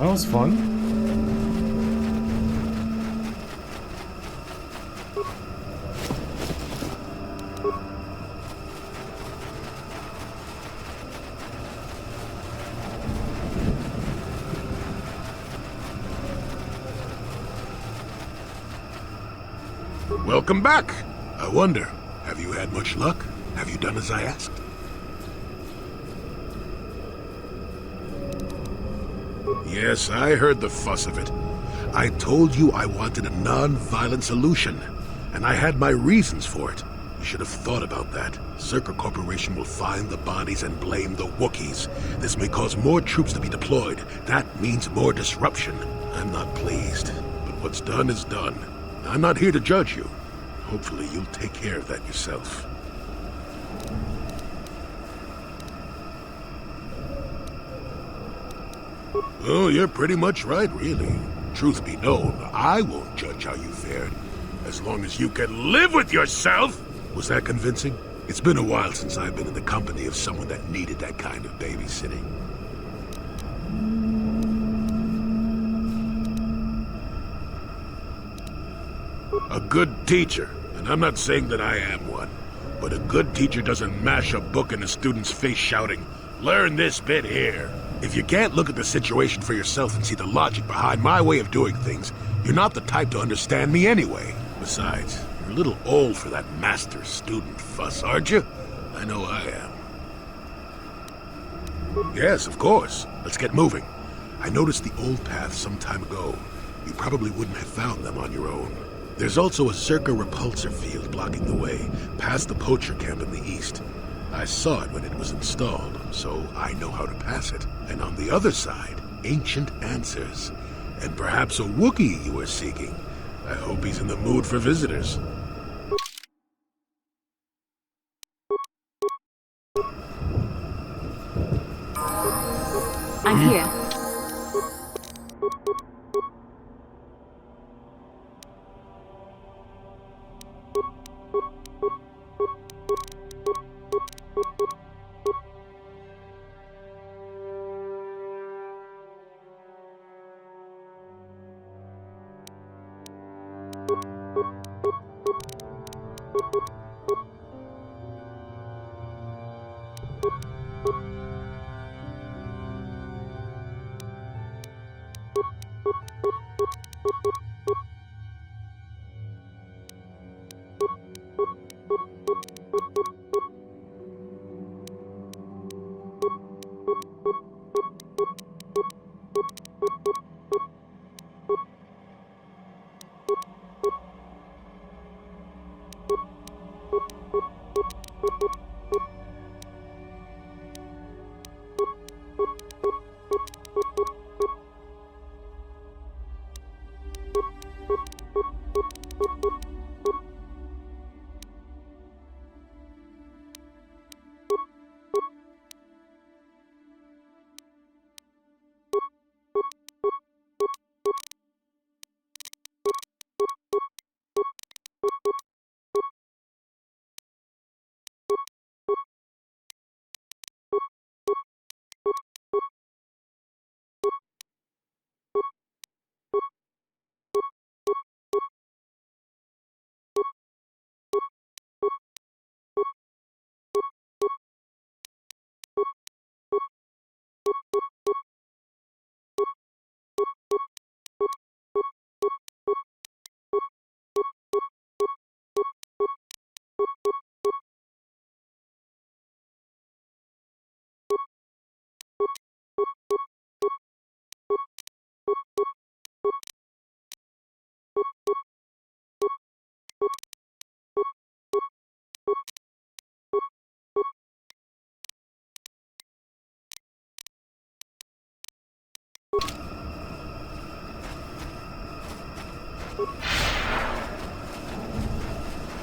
That was fun. Welcome back. I wonder, have you had much luck? Have you done as I asked? Yes, I heard the fuss of it. I told you I wanted a non-violent solution, and I had my reasons for it. You should have thought about that. Czerka Corporation will find the bodies and blame the Wookiees. This may cause more troops to be deployed. That means more disruption. I'm not pleased, but what's done is done. I'm not here to judge you. Hopefully you'll take care of that yourself. Oh, you're pretty much right, really. Truth be known, I won't judge how you fared. As long as you can live with yourself! Was that convincing? It's been a while since I've been in the company of someone that needed that kind of babysitting. A good teacher, and I'm not saying that I am one, but a good teacher doesn't mash a book in a student's face shouting, "Learn this bit here." If you can't look at the situation for yourself and see the logic behind my way of doing things, you're not the type to understand me anyway. Besides, you're a little old for that master-student fuss, aren't you? I know I am. Yes, of course. Let's get moving. I noticed the old path some time ago. You probably wouldn't have found them on your own. There's also a Czerka repulsor field blocking the way, past the poacher camp in the east. I saw it when it was installed, so I know how to pass it. And on the other side, ancient answers. And perhaps a Wookiee you are seeking. I hope he's in the mood for visitors. I'm here.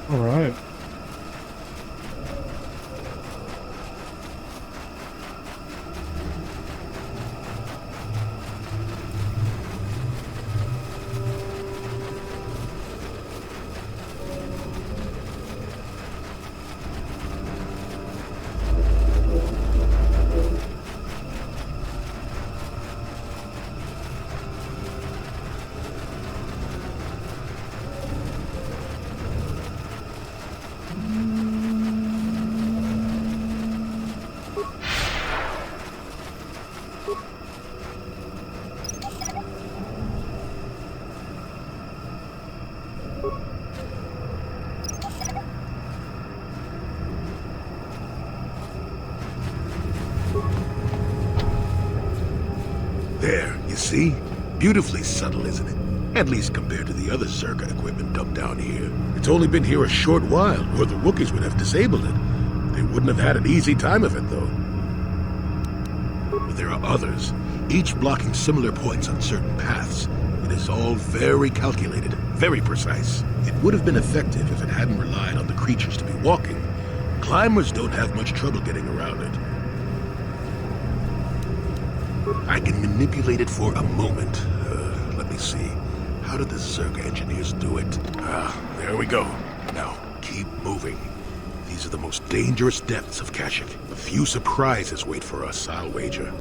All right. There, you see? Beautifully subtle, isn't it? At least compared to the other Czerka equipment dumped down here. It's only been here a short while, or the Wookiees would have disabled it. They wouldn't have had an easy time of it, though. But there are others, each blocking similar points on certain paths. It is all very calculated, very precise. It would have been effective if it hadn't relied on the creatures to be walking. Climbers don't have much trouble getting around it. I can manipulate it for a moment. Let me see. How did the Czerka engineers do it? There we go. Now, keep moving. These are the most dangerous depths of Kashyyyk. A few surprises wait for us, I'll wager.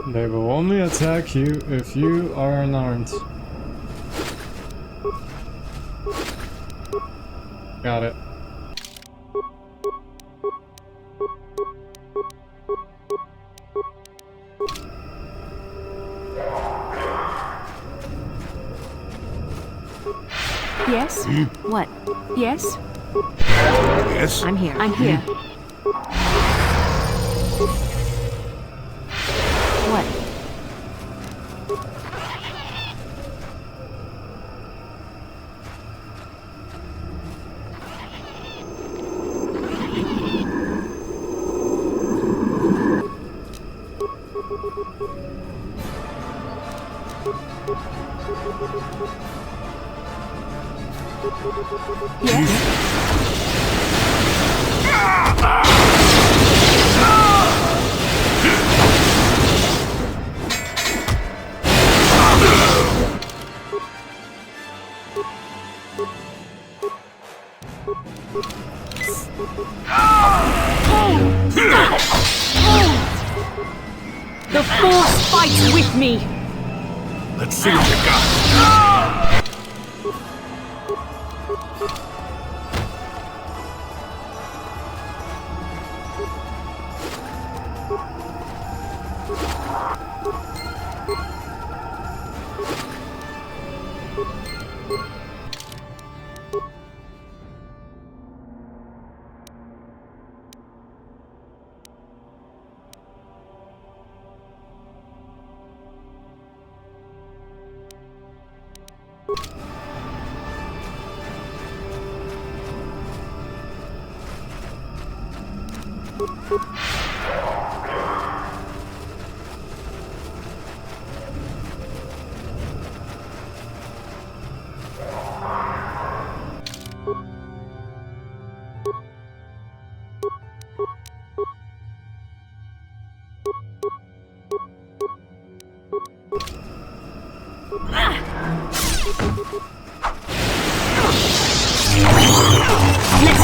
They will only attack you if you are unarmed. Got it. Yes? What? Yes? Yes? I'm here. I'm here. What? The Force fights with me! Let's see what you got. Let's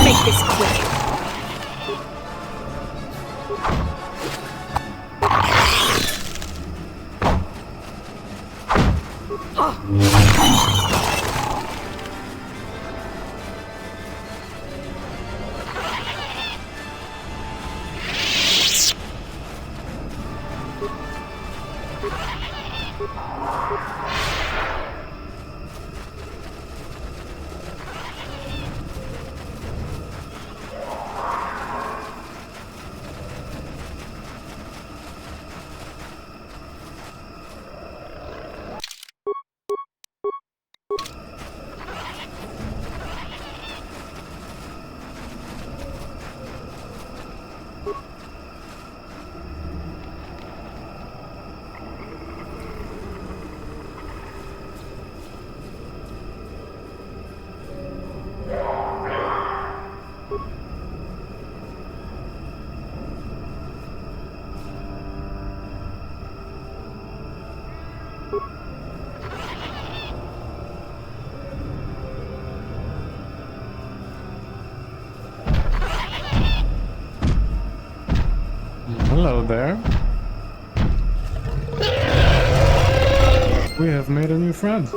make this quick. Hello there. We have made a new friend.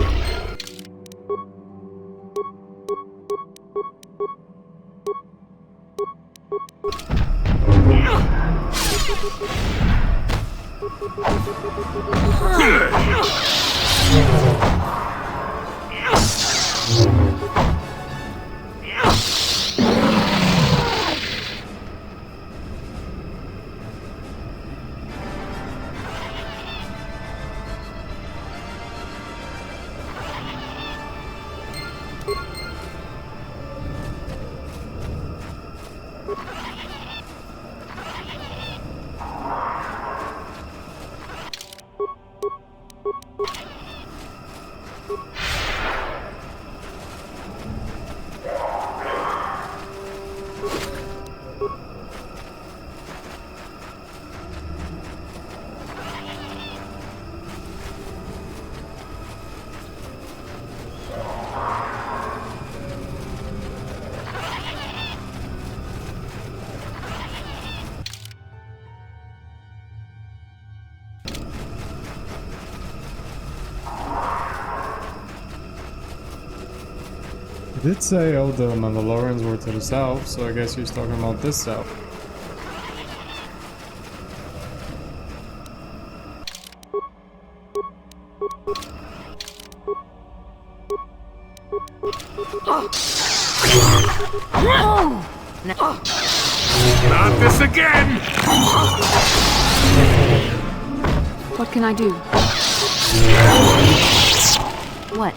He did say all the Mandalorians were to the south, so I guess he's talking about this south. Not this again! What can I do? What?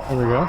There we go.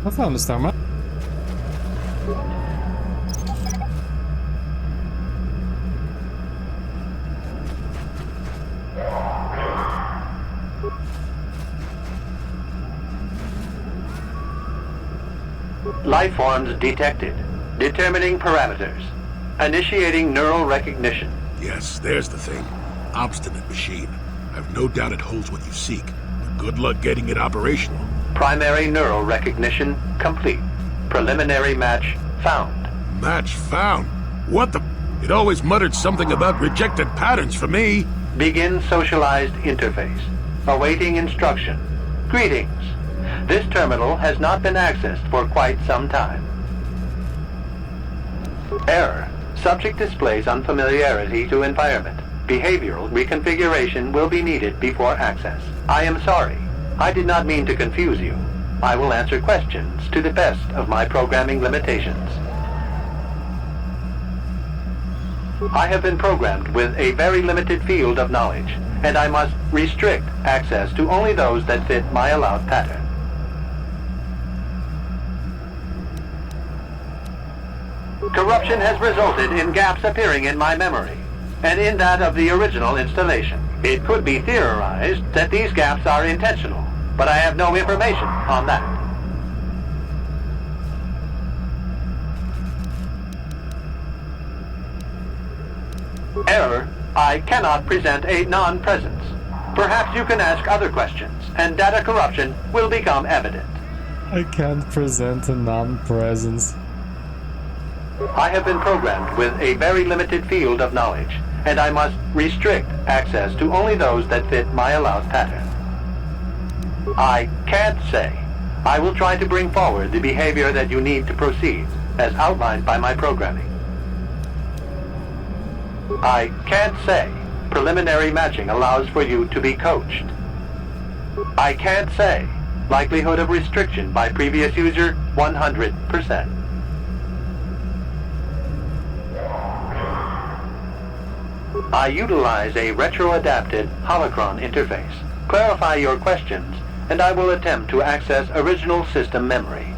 I found the star map. Life forms detected. Determining parameters. Initiating neural recognition. Yes, there's the thing. Obstinate machine. I've no doubt it holds what you seek, but good luck getting it operational. Primary neural recognition complete. Preliminary match found. Match found? What the... It always muttered something about rejected patterns for me. Begin socialized interface. Awaiting instruction. Greetings. This terminal has not been accessed for quite some time. Error. Subject displays unfamiliarity to environment. Behavioral reconfiguration will be needed before access. I am sorry. I did not mean to confuse you. I will answer questions to the best of my programming limitations. I have been programmed with a very limited field of knowledge, and I must restrict access to only those that fit my allowed pattern. Corruption has resulted in gaps appearing in my memory, and in that of the original installation. It could be theorized that these gaps are intentional, but I have no information on that. Error. I cannot present a non-presence. Perhaps you can ask other questions, and data corruption will become evident. I can't present a non-presence. I have been programmed with a very limited field of knowledge, and I must restrict access to only those that fit my allowed pattern. I can't say. I will try to bring forward the behavior that you need to proceed, as outlined by my programming. I can't say. Preliminary matching allows for you to be coached. I can't say. Likelihood of restriction by previous user, 100%. I utilize a retro-adapted holocron interface. Clarify your questions, and I will attempt to access original system memory.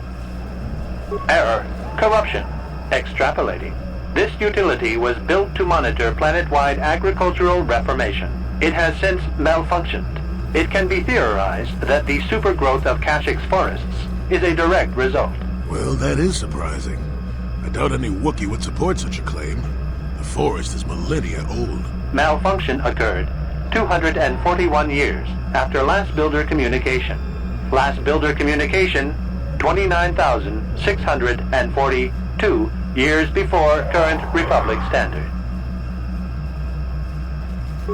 Error. Corruption. Extrapolating. This utility was built to monitor planet-wide agricultural reformation. It has since malfunctioned. It can be theorized that the supergrowth of Kashyyyk forests is a direct result. Well, that is surprising. I doubt any Wookiee would support such a claim. The forest is millennia old. Malfunction occurred 241 years after last builder communication. Last builder communication, 29,642 years before current Republic standard.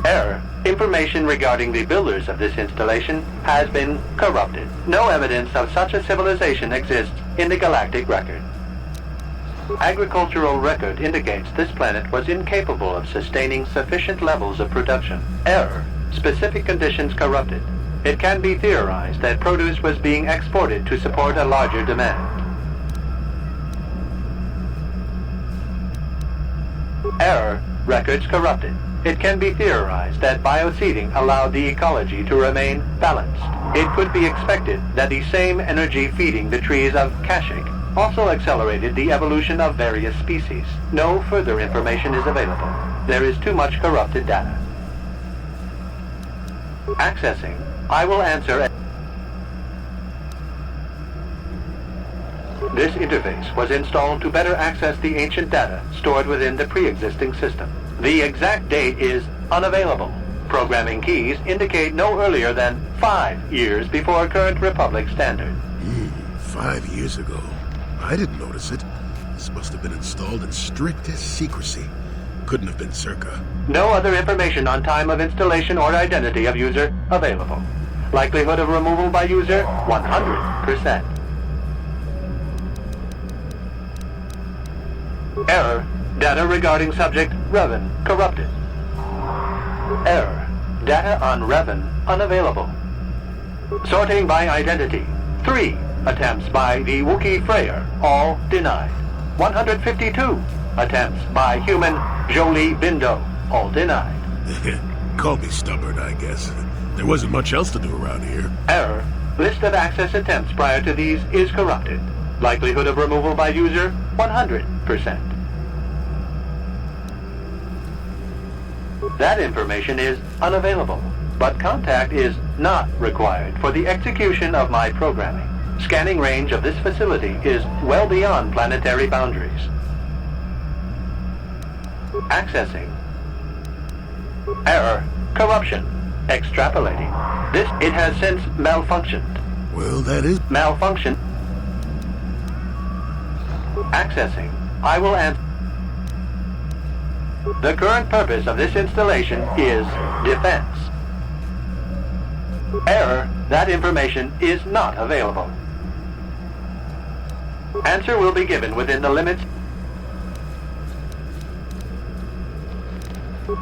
Error. Information regarding the builders of this installation has been corrupted. No evidence of such a civilization exists in the galactic record. Agricultural record indicates this planet was incapable of sustaining sufficient levels of production. Error. Specific conditions corrupted. It can be theorized that produce was being exported to support a larger demand. Error. Records corrupted. It can be theorized that bioseeding allowed the ecology to remain balanced. It could be expected that the same energy feeding the trees of Kashyyyk also accelerated the evolution of various species. No further information is available. There is too much corrupted data. Accessing. I will answer. This interface was installed to better access the ancient data stored within the pre-existing system. The exact date is unavailable. Programming keys indicate no earlier than 5 years before current Republic standard. 5 years ago. I didn't notice it. This must have been installed in strictest secrecy. Couldn't have been Czerka. No other information on time of installation or identity of user available. Likelihood of removal by user, 100%. Error. Data regarding subject, Revan, corrupted. Error. Data on Revan, unavailable. Sorting by identity. 3 attempts by the Wookiee Freyer, all denied. 152 attempts by human Jolee Bindo, all denied. Call me stubborn, I guess. There wasn't much else to do around here. Error. List of access attempts prior to these is corrupted. Likelihood of removal by user, 100%. That information is unavailable, but contact is not required for the execution of my programming. Scanning range of this facility is well beyond planetary boundaries. Accessing. Error. Corruption. Extrapolating. It has since malfunctioned. Well, that is... Malfunction. Accessing. I will answer. The current purpose of this installation is defense. Error. That information is not available. Answer will be given within the limits.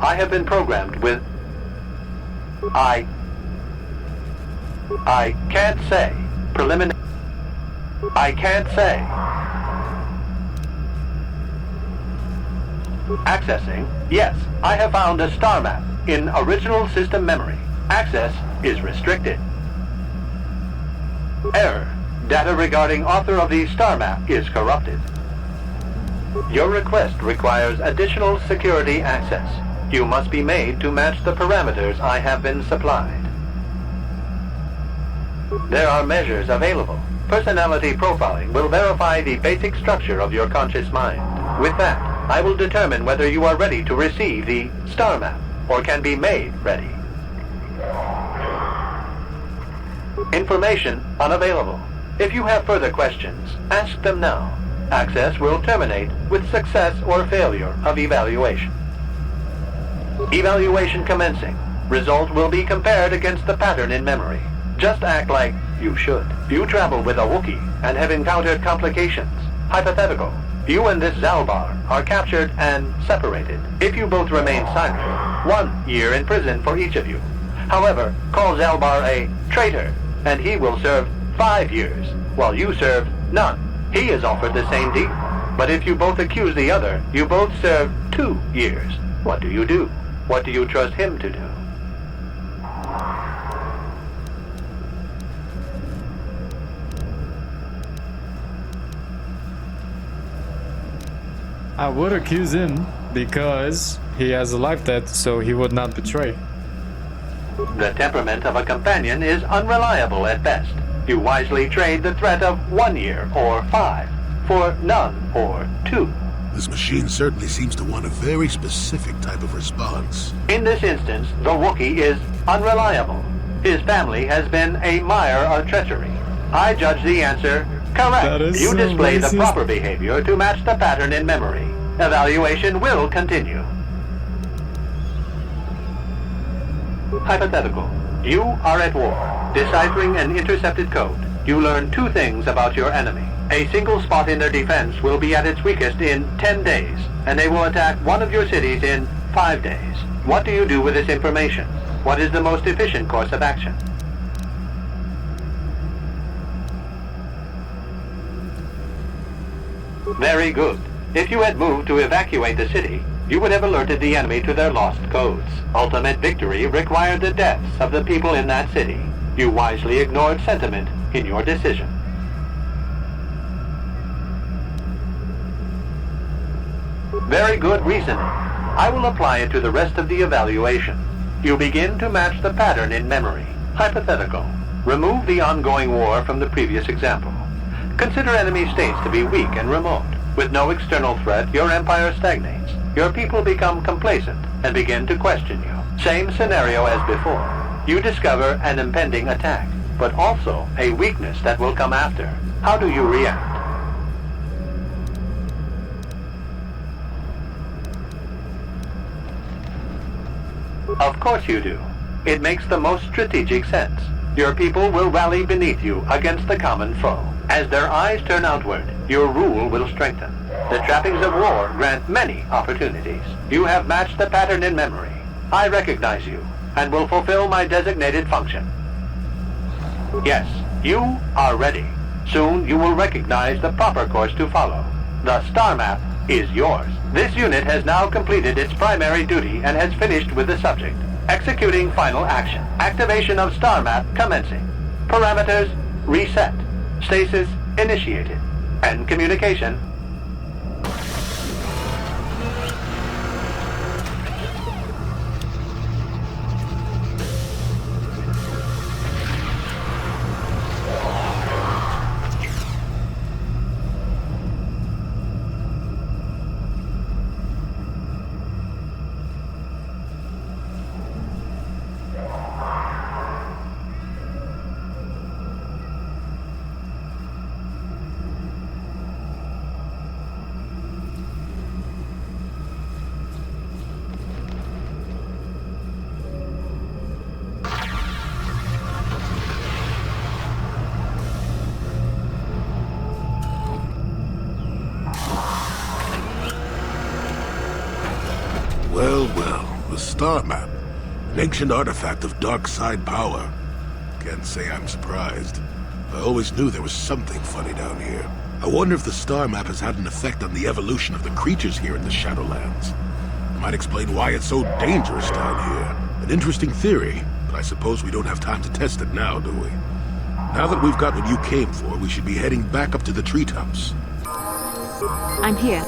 I have been programmed with... I can't say. Preliminary... I can't say. Accessing. Yes, I have found a star map in original system memory. Access is restricted. Error. Data regarding author of the star map is corrupted. Your request requires additional security access. You must be made to match the parameters I have been supplied. There are measures available. Personality profiling will verify the basic structure of your conscious mind. With that, I will determine whether you are ready to receive the star map or can be made ready. Information unavailable. If you have further questions, ask them now. Access will terminate with success or failure of evaluation. Evaluation commencing. Result will be compared against the pattern in memory. Just act like you should. You travel with a Wookiee and have encountered complications. Hypothetical. You and this Zalbar are captured and separated. If you both remain silent, 1 year in prison for each of you. However, call Zalbar a traitor, and he will serve 5 years, while you serve none. He is offered the same deal. But if you both accuse the other, you both serve 2 years. What do you do? What do you trust him to do? I would accuse him because he has a life debt, so he would not betray. The temperament of a companion is unreliable at best. You wisely trade the threat of 1 year or 5 for none or 2. This machine certainly seems to want a very specific type of response. In this instance, the Wookiee is unreliable. His family has been a mire of treachery. I judge the answer correct. You display the proper behavior to match the pattern in memory. Evaluation will continue. Hypothetical. You are at war, deciphering an intercepted code. You learn 2 things about your enemy. A single spot in their defense will be at its weakest in 10 days, and they will attack one of your cities in 5 days. What do you do with this information? What is the most efficient course of action? Very good. If you had moved to evacuate the city, you would have alerted the enemy to their lost codes. Ultimate victory required the deaths of the people in that city. You wisely ignored sentiment in your decision. Very good reasoning. I will apply it to the rest of the evaluation. You begin to match the pattern in memory. Hypothetical. Remove the ongoing war from the previous example. Consider enemy states to be weak and remote. With no external threat, your empire stagnates. Your people become complacent and begin to question you. Same scenario as before. You discover an impending attack, but also a weakness that will come after. How do you react? Of course you do. It makes the most strategic sense. Your people will rally beneath you against the common foe. As their eyes turn outward, your rule will strengthen. The trappings of war grant many opportunities. You have matched the pattern in memory. I recognize you, and will fulfill my designated function. Yes, you are ready. Soon you will recognize the proper course to follow. The star map is yours. This unit has now completed its primary duty and has finished with the subject. Executing final action. Activation of star map commencing. Parameters reset. Stasis initiated. End communication. Well, the star map. An ancient artifact of dark side power. Can't say I'm surprised. I always knew there was something funny down here. I wonder if the star map has had an effect on the evolution of the creatures here in the Shadowlands. It might explain why it's so dangerous down here. An interesting theory, but I suppose we don't have time to test it now, do we? Now that we've got what you came for, we should be heading back up to the treetops. I'm here.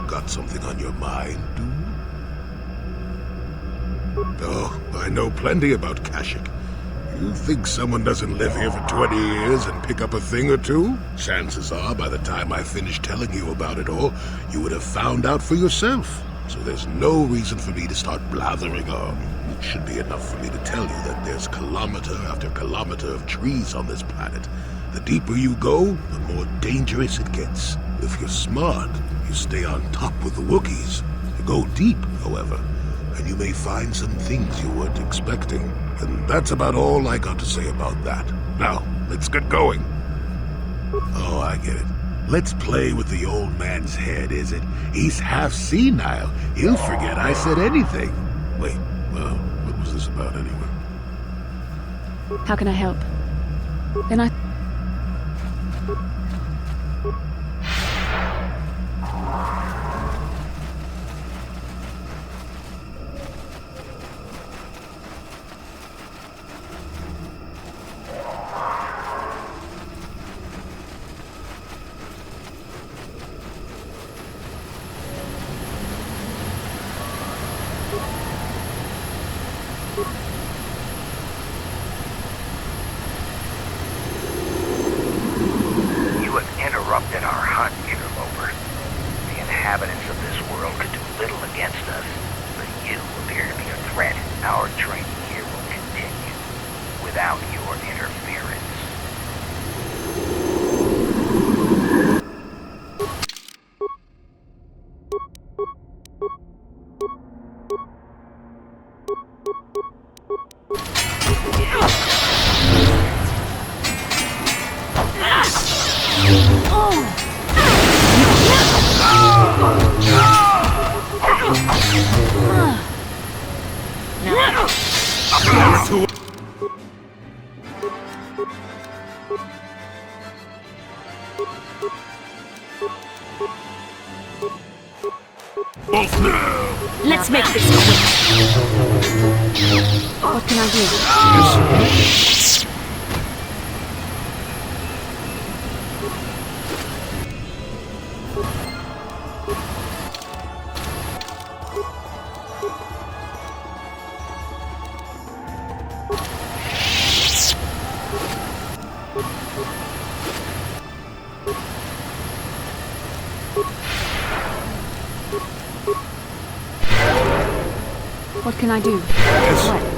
Got something on your mind, dude? Oh, I know plenty about Kashyyyk. You think someone doesn't live here for 20 years and pick up a thing or two? Chances are, by the time I finish telling you about it all, you would have found out for yourself. So there's no reason for me to start blathering on. It should be enough for me to tell you that there's kilometer after kilometer of trees on this planet. The deeper you go, the more dangerous it gets. If you're smart, you stay on top with the Wookiees. You go deep, however, and you may find some things you weren't expecting. And that's about all I got to say about that. Now, let's get going. Oh, I get it. Let's play with the old man's head, is it? He's half senile. He'll forget I said anything. Wait, well, what was this about anyway? How can I help? Then I... can I do? What can I do? What?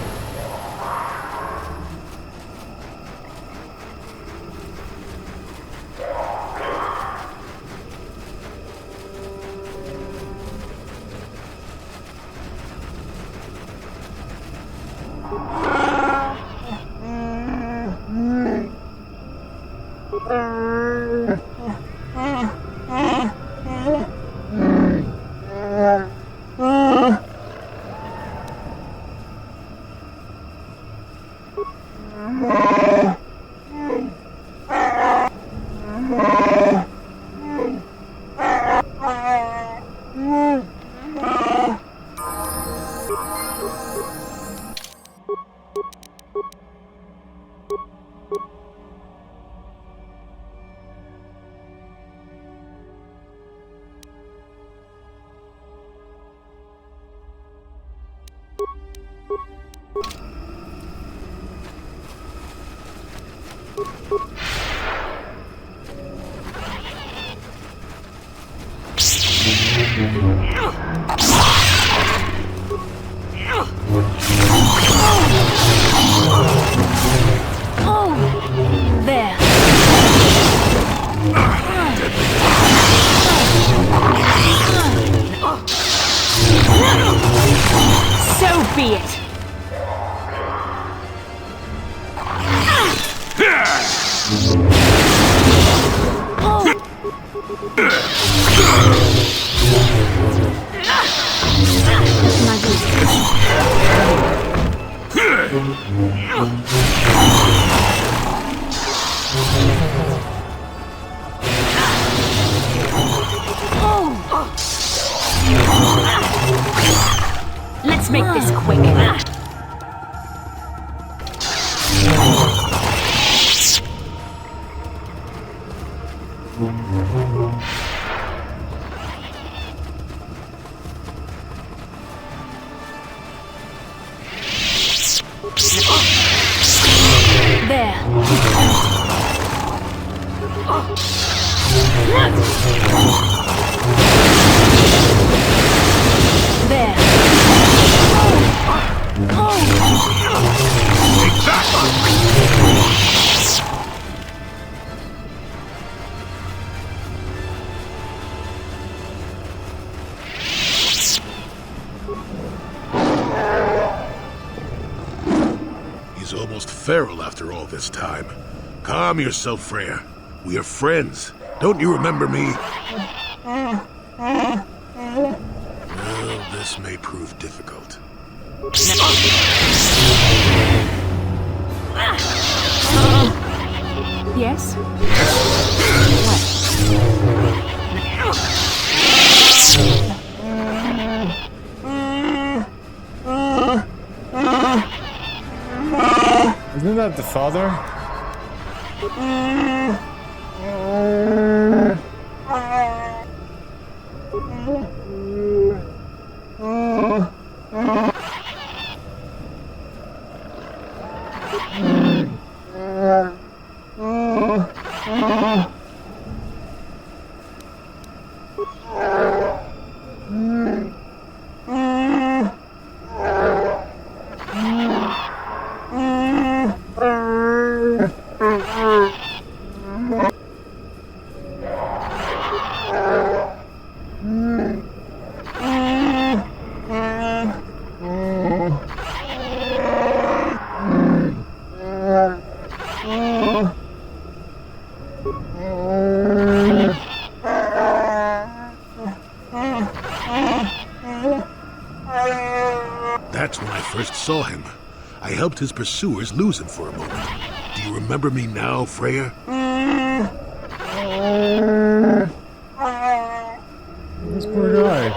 Let's make this quick. He's almost feral after all this time. Calm yourself, Freya. We are friends. Don't you remember me? Well, this may prove difficult. Yes? Isn't that the father? That's when I first saw him. I helped his pursuers lose him for a moment. Do you remember me now, Freya? This poor guy.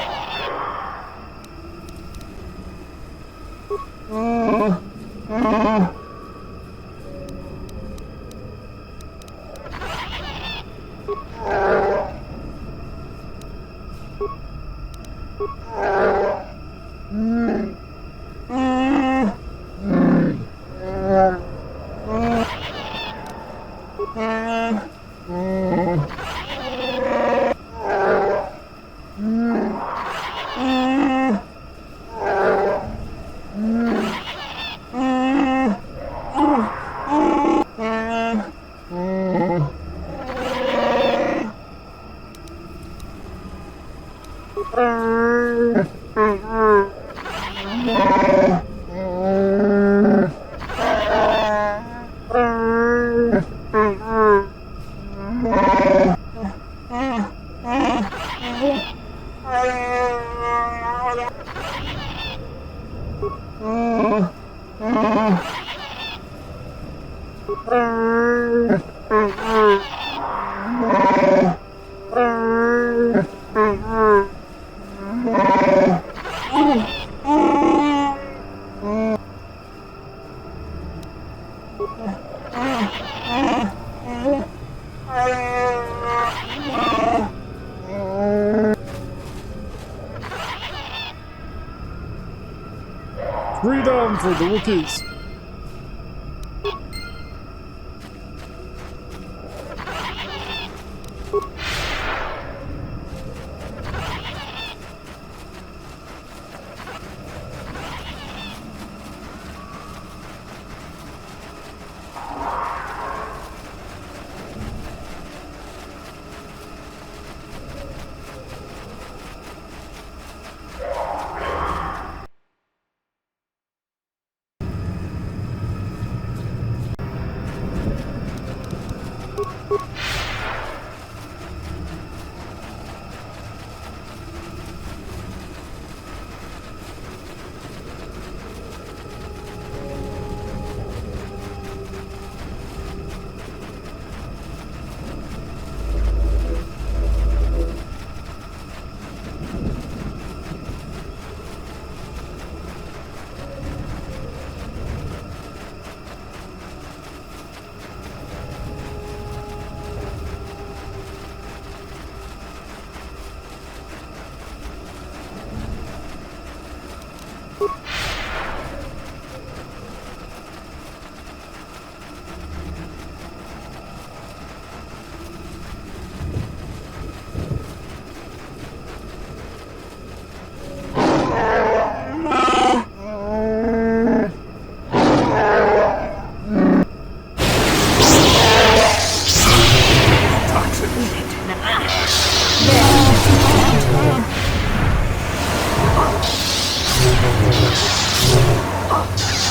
Freedom for the Wookiees!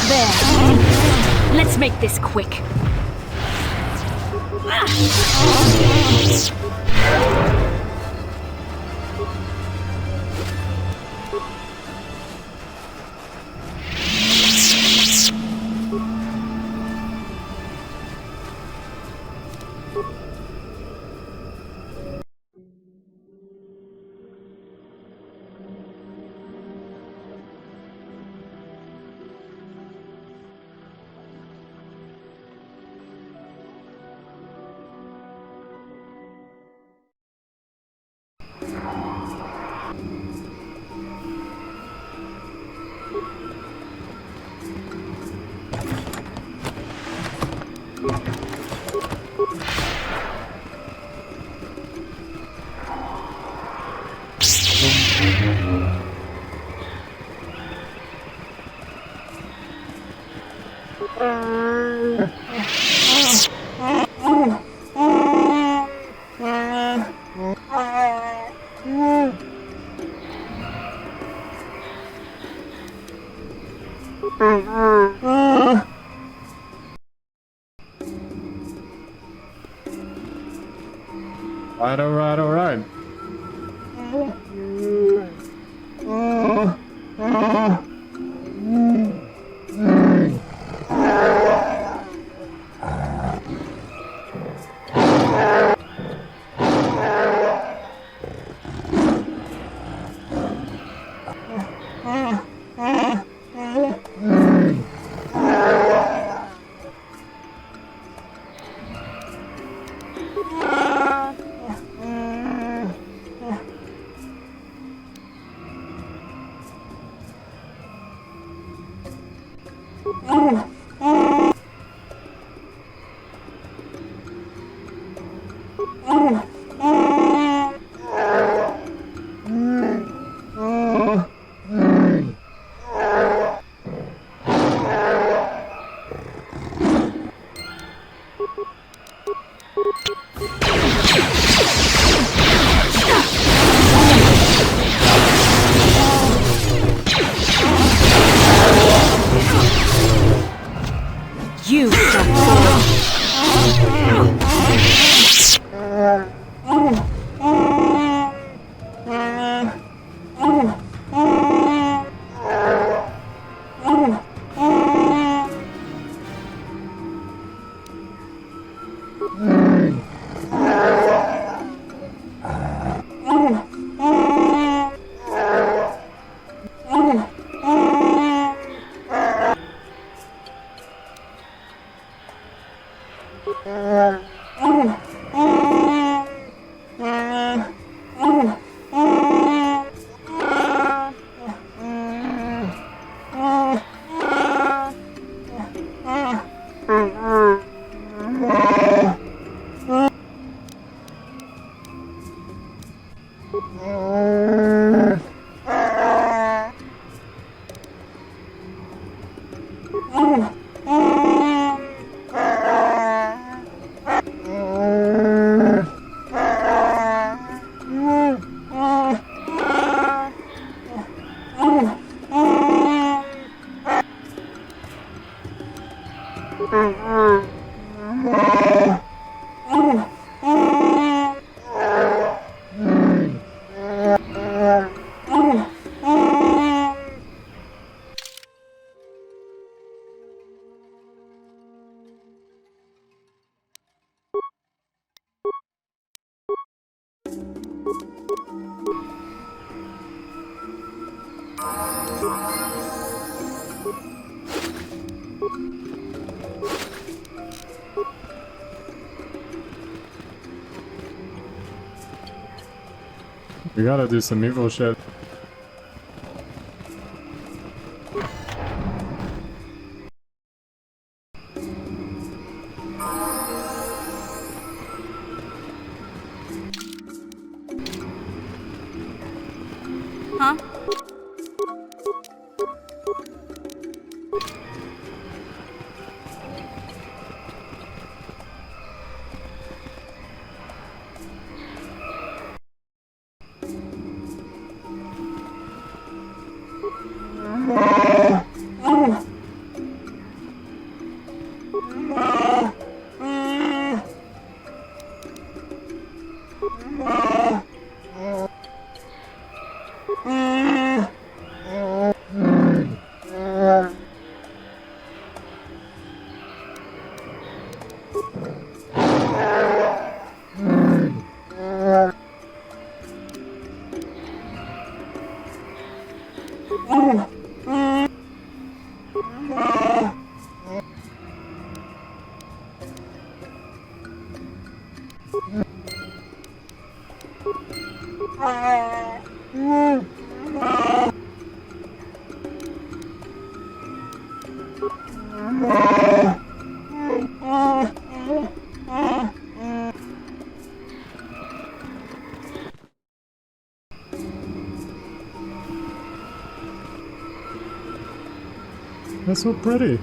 There. Let's make this quick. Alright. You shall fall. We gotta do some evil shit. Huh? That's so pretty.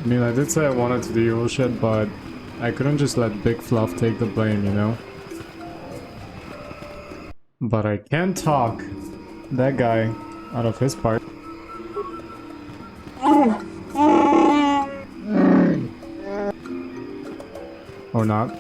I mean, I did say I wanted to do evil shit, but I couldn't just let Big Fluff take the blame, you know? But I can talk that guy out of his part. Or not.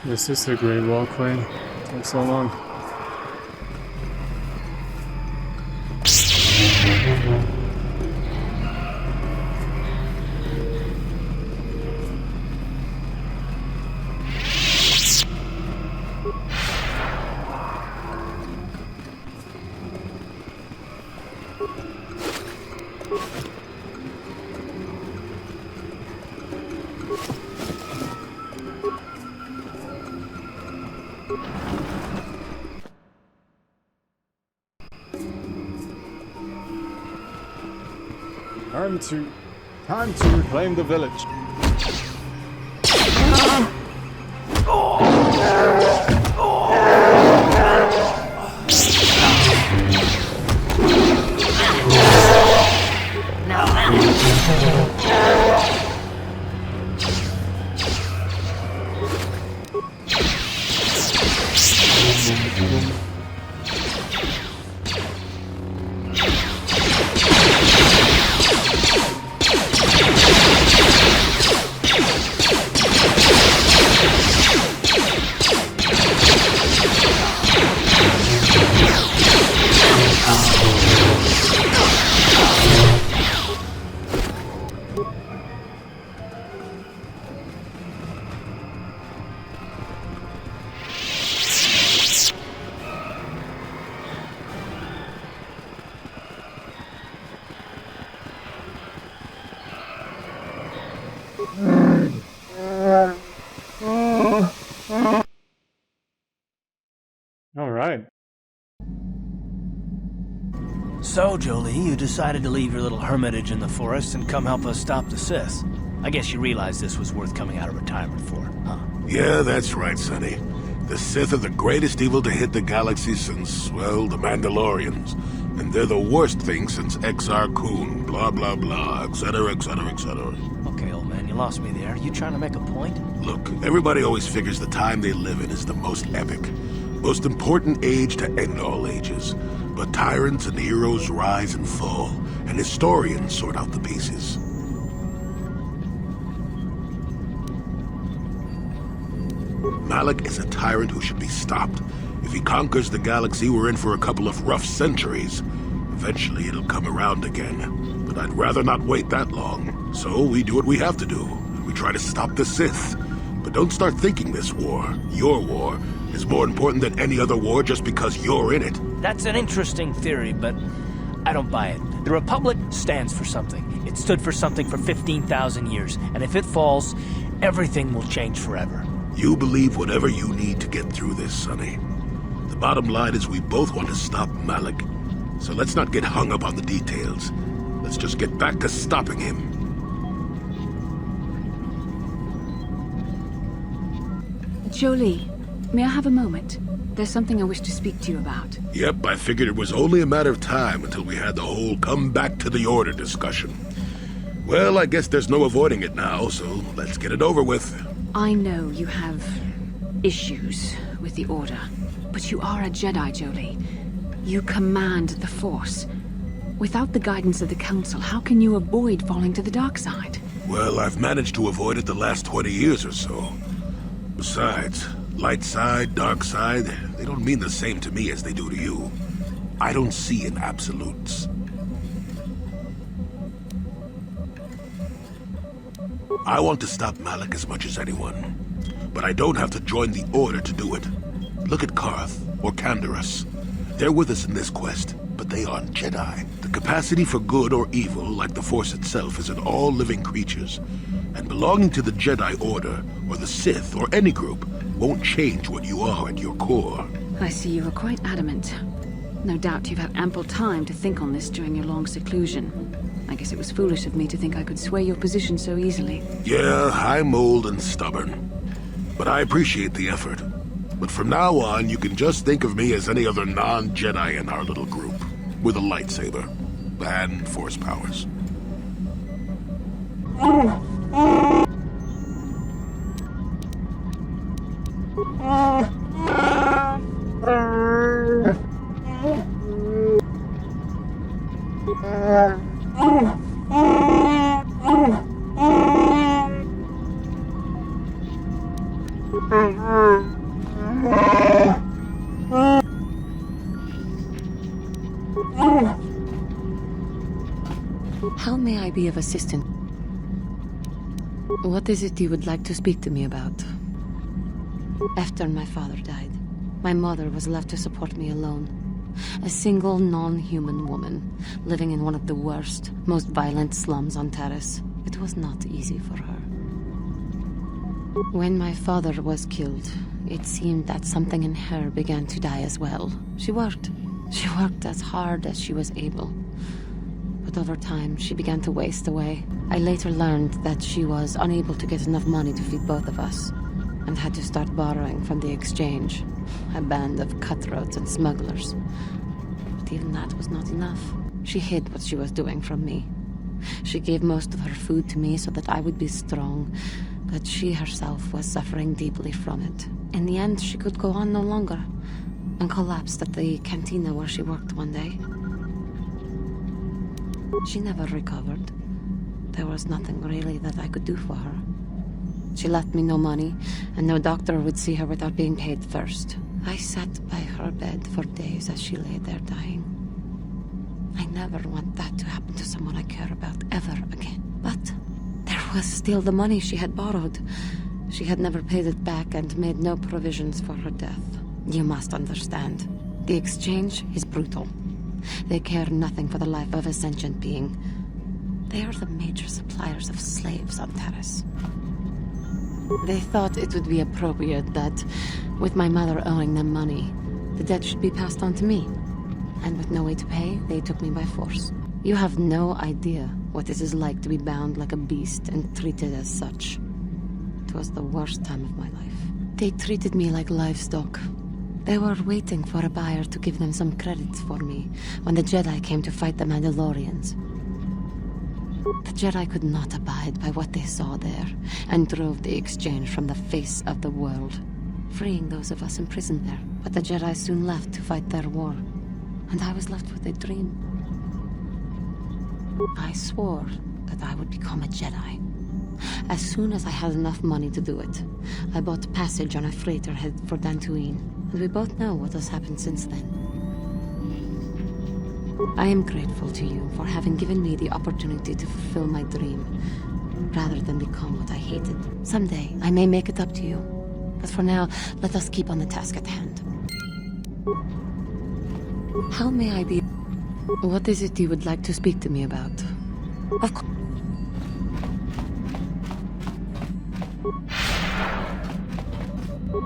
This is a great walkway. It took so long. Time to reclaim the village. Alright. So, Jolee, you decided to leave your little hermitage in the forest and come help us stop the Sith. I guess you realized this was worth coming out of retirement for, huh? Yeah, that's right, Sonny. The Sith are the greatest evil to hit the galaxy since, well, the Mandalorians. And they're the worst thing since Exar Kun, blah blah blah, etc, etc, etc. Okay, old man, you lost me there. You trying to make a point? Look, everybody always figures the time they live in is the most epic. Most important age to end all ages. But tyrants and heroes rise and fall, and historians sort out the pieces. Malik is a tyrant who should be stopped. If he conquers the galaxy, we're in for a couple of rough centuries. Eventually, it'll come around again. But I'd rather not wait that long. So we do what we have to do. We try to stop the Sith. But don't start thinking this war, your war, is more important than any other war just because you're in it. That's an interesting theory, but I don't buy it. The Republic stands for something. It stood for something for 15,000 years, and if it falls, everything will change forever. You believe whatever you need to get through this, Sonny. The bottom line is we both want to stop Malik. So let's not get hung up on the details. Let's just get back to stopping him. Jolee, may I have a moment? There's something I wish to speak to you about. Yep, I figured it was only a matter of time until we had the whole come back to the order discussion. Well, I guess there's no avoiding it now, so let's get it over with. I know you have issues with the Order, but you are a Jedi, Jolee. You command the Force. Without the guidance of the Council, how can you avoid falling to the dark side? Well, I've managed to avoid it the last 20 years or so. Besides, light side, dark side, they don't mean the same to me as they do to you. I don't see in absolutes. I want to stop Malik as much as anyone, but I don't have to join the Order to do it. Look at Karth or Canderous. They're with us in this quest, but they aren't Jedi. The capacity for good or evil, like the Force itself, is in all living creatures. And belonging to the Jedi Order, or the Sith, or any group, won't change what you are at your core. I see you are quite adamant. No doubt you've had ample time to think on this during your long seclusion. I guess it was foolish of me to think I could sway your position so easily. Yeah, I'm old and stubborn. But I appreciate the effort. But from now on, you can just think of me as any other non-Jedi in our little group, with a lightsaber and Force powers. How may I be of assistance? What is it you would like to speak to me about? After my father died, my mother was left to support me alone. A single non-human woman, living in one of the worst, most violent slums on Taris. It was not easy for her. When my father was killed, it seemed that something in her began to die as well. She worked as hard as she was able. But over time, she began to waste away. I later learned that she was unable to get enough money to feed both of us, and had to start borrowing from the exchange, a band of cutthroats and smugglers. But even that was not enough. She hid what she was doing from me. She gave most of her food to me so that I would be strong, but she herself was suffering deeply from it. In the end, she could go on no longer, and collapsed at the cantina where she worked one day. She never recovered. There was nothing really that I could do for her. She left me no money, and no doctor would see her without being paid first. I sat by her bed for days as she lay there dying. I never want that to happen to someone I care about ever again. But there was still the money she had borrowed. She had never paid it back and made no provisions for her death. You must understand. The exchange is brutal. They care nothing for the life of a sentient being. They are the major suppliers of slaves on Taris. They thought it would be appropriate that, with my mother owing them money, the debt should be passed on to me. And with no way to pay, they took me by force. You have no idea what it is like to be bound like a beast and treated as such. It was the worst time of my life. They treated me like livestock. They were waiting for a buyer to give them some credits for me when the Jedi came to fight the Mandalorians. The Jedi could not abide by what they saw there, and drove the exchange from the face of the world, freeing those of us imprisoned there. But the Jedi soon left to fight their war, and I was left with a dream. I swore that I would become a Jedi, As soon as I had enough money to do it, I bought passage on a freighter headed for Dantooine, and we both know what has happened since then. I am grateful to you for having given me the opportunity to fulfill my dream, rather than become what I hated. Someday, I may make it up to you. But for now, let us keep on the task at hand. How may I be... What is it you would like to speak to me about? Of course...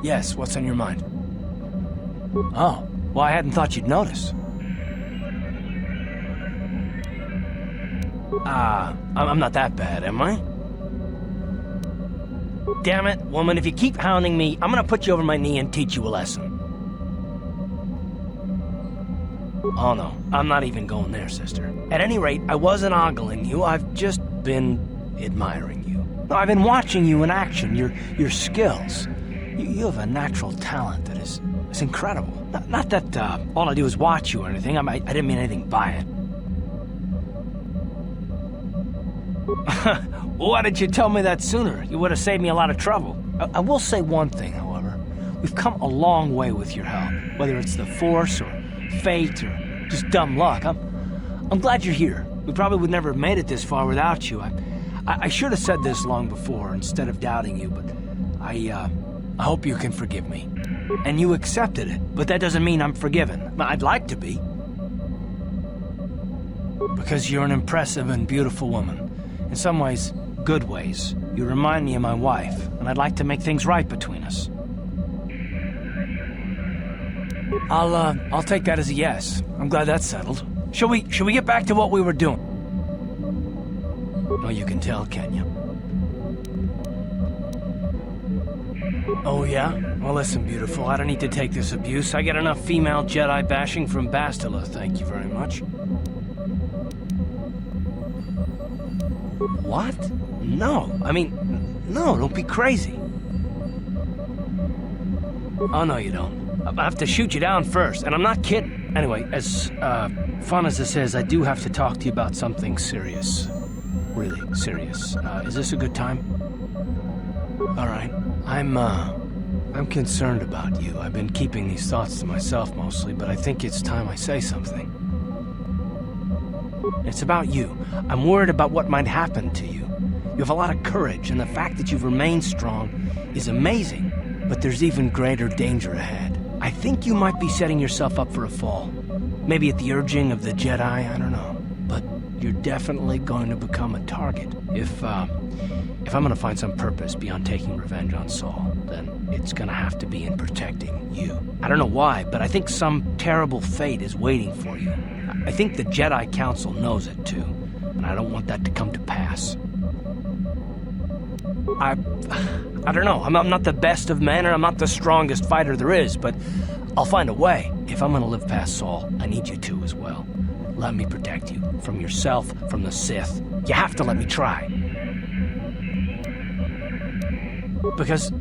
Yes, what's on your mind? Oh, well, I hadn't thought you'd notice. I'm not that bad, am I? Damn it, woman, if you keep hounding me, I'm gonna put you over my knee and teach you a lesson. Oh no, I'm not even going there, sister. At any rate, I wasn't ogling you, I've just been admiring you. No, I've been watching you in action, your skills. You have a natural talent that is incredible. Not that all I do is watch you or anything, I didn't mean anything by it. Why didn't you tell me that sooner? You would have saved me a lot of trouble. I will say one thing, however. We've come a long way with your help. Whether it's the Force, or fate, or just dumb luck. I'm glad you're here. We probably would never have made it this far without you. I should have said this long before, instead of doubting you, but I hope you can forgive me. And you accepted it, but that doesn't mean I'm forgiven. I'd like to be. Because you're an impressive and beautiful woman. In some ways, good ways. You remind me of my wife, and I'd like to make things right between us. I'll take that as a yes. I'm glad that's settled. Shall we get back to what we were doing? Oh, you can tell, can you? Oh, yeah? Well, listen, beautiful, I don't need to take this abuse. I get enough female Jedi bashing from Bastila, thank you very much. What? No, I mean, no, don't be crazy. Oh, no, you don't. I have to shoot you down first, and I'm not kidding. Anyway, as fun as this is, I do have to talk to you about something serious. Really serious. Is this a good time? All right. I'm concerned about you. I've been keeping these thoughts to myself mostly, but I think it's time I say something. It's about you. I'm worried about what might happen to you. You have a lot of courage, and the fact that you've remained strong is amazing. But there's even greater danger ahead. I think you might be setting yourself up for a fall. Maybe at the urging of the Jedi, I don't know. But you're definitely going to become a target. If I'm gonna find some purpose beyond taking revenge on Saul, then it's gonna have to be in protecting you. I don't know why, but I think some terrible fate is waiting for you. I think the Jedi Council knows it too, and I don't want that to come to pass. I don't know, I'm not the best of men, and I'm not the strongest fighter there is, but I'll find a way. If I'm gonna live past Saul, I need you to as well. Let me protect you, from yourself, from the Sith. You have to let me try. Because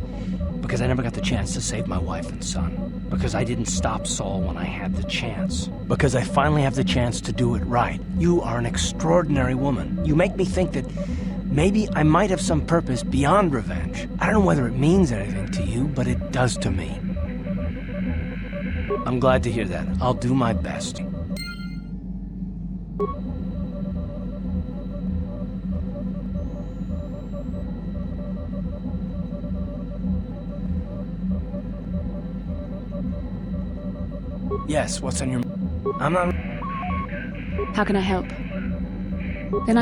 I never got the chance to save my wife and son. Because I didn't stop Saul when I had the chance. Because I finally have the chance to do it right. You are an extraordinary woman. You make me think that maybe I might have some purpose beyond revenge. I don't know whether it means anything to you, but it does to me. I'm glad to hear that. I'll do my best. Yes, what's on your... I'm not... How can I help? Then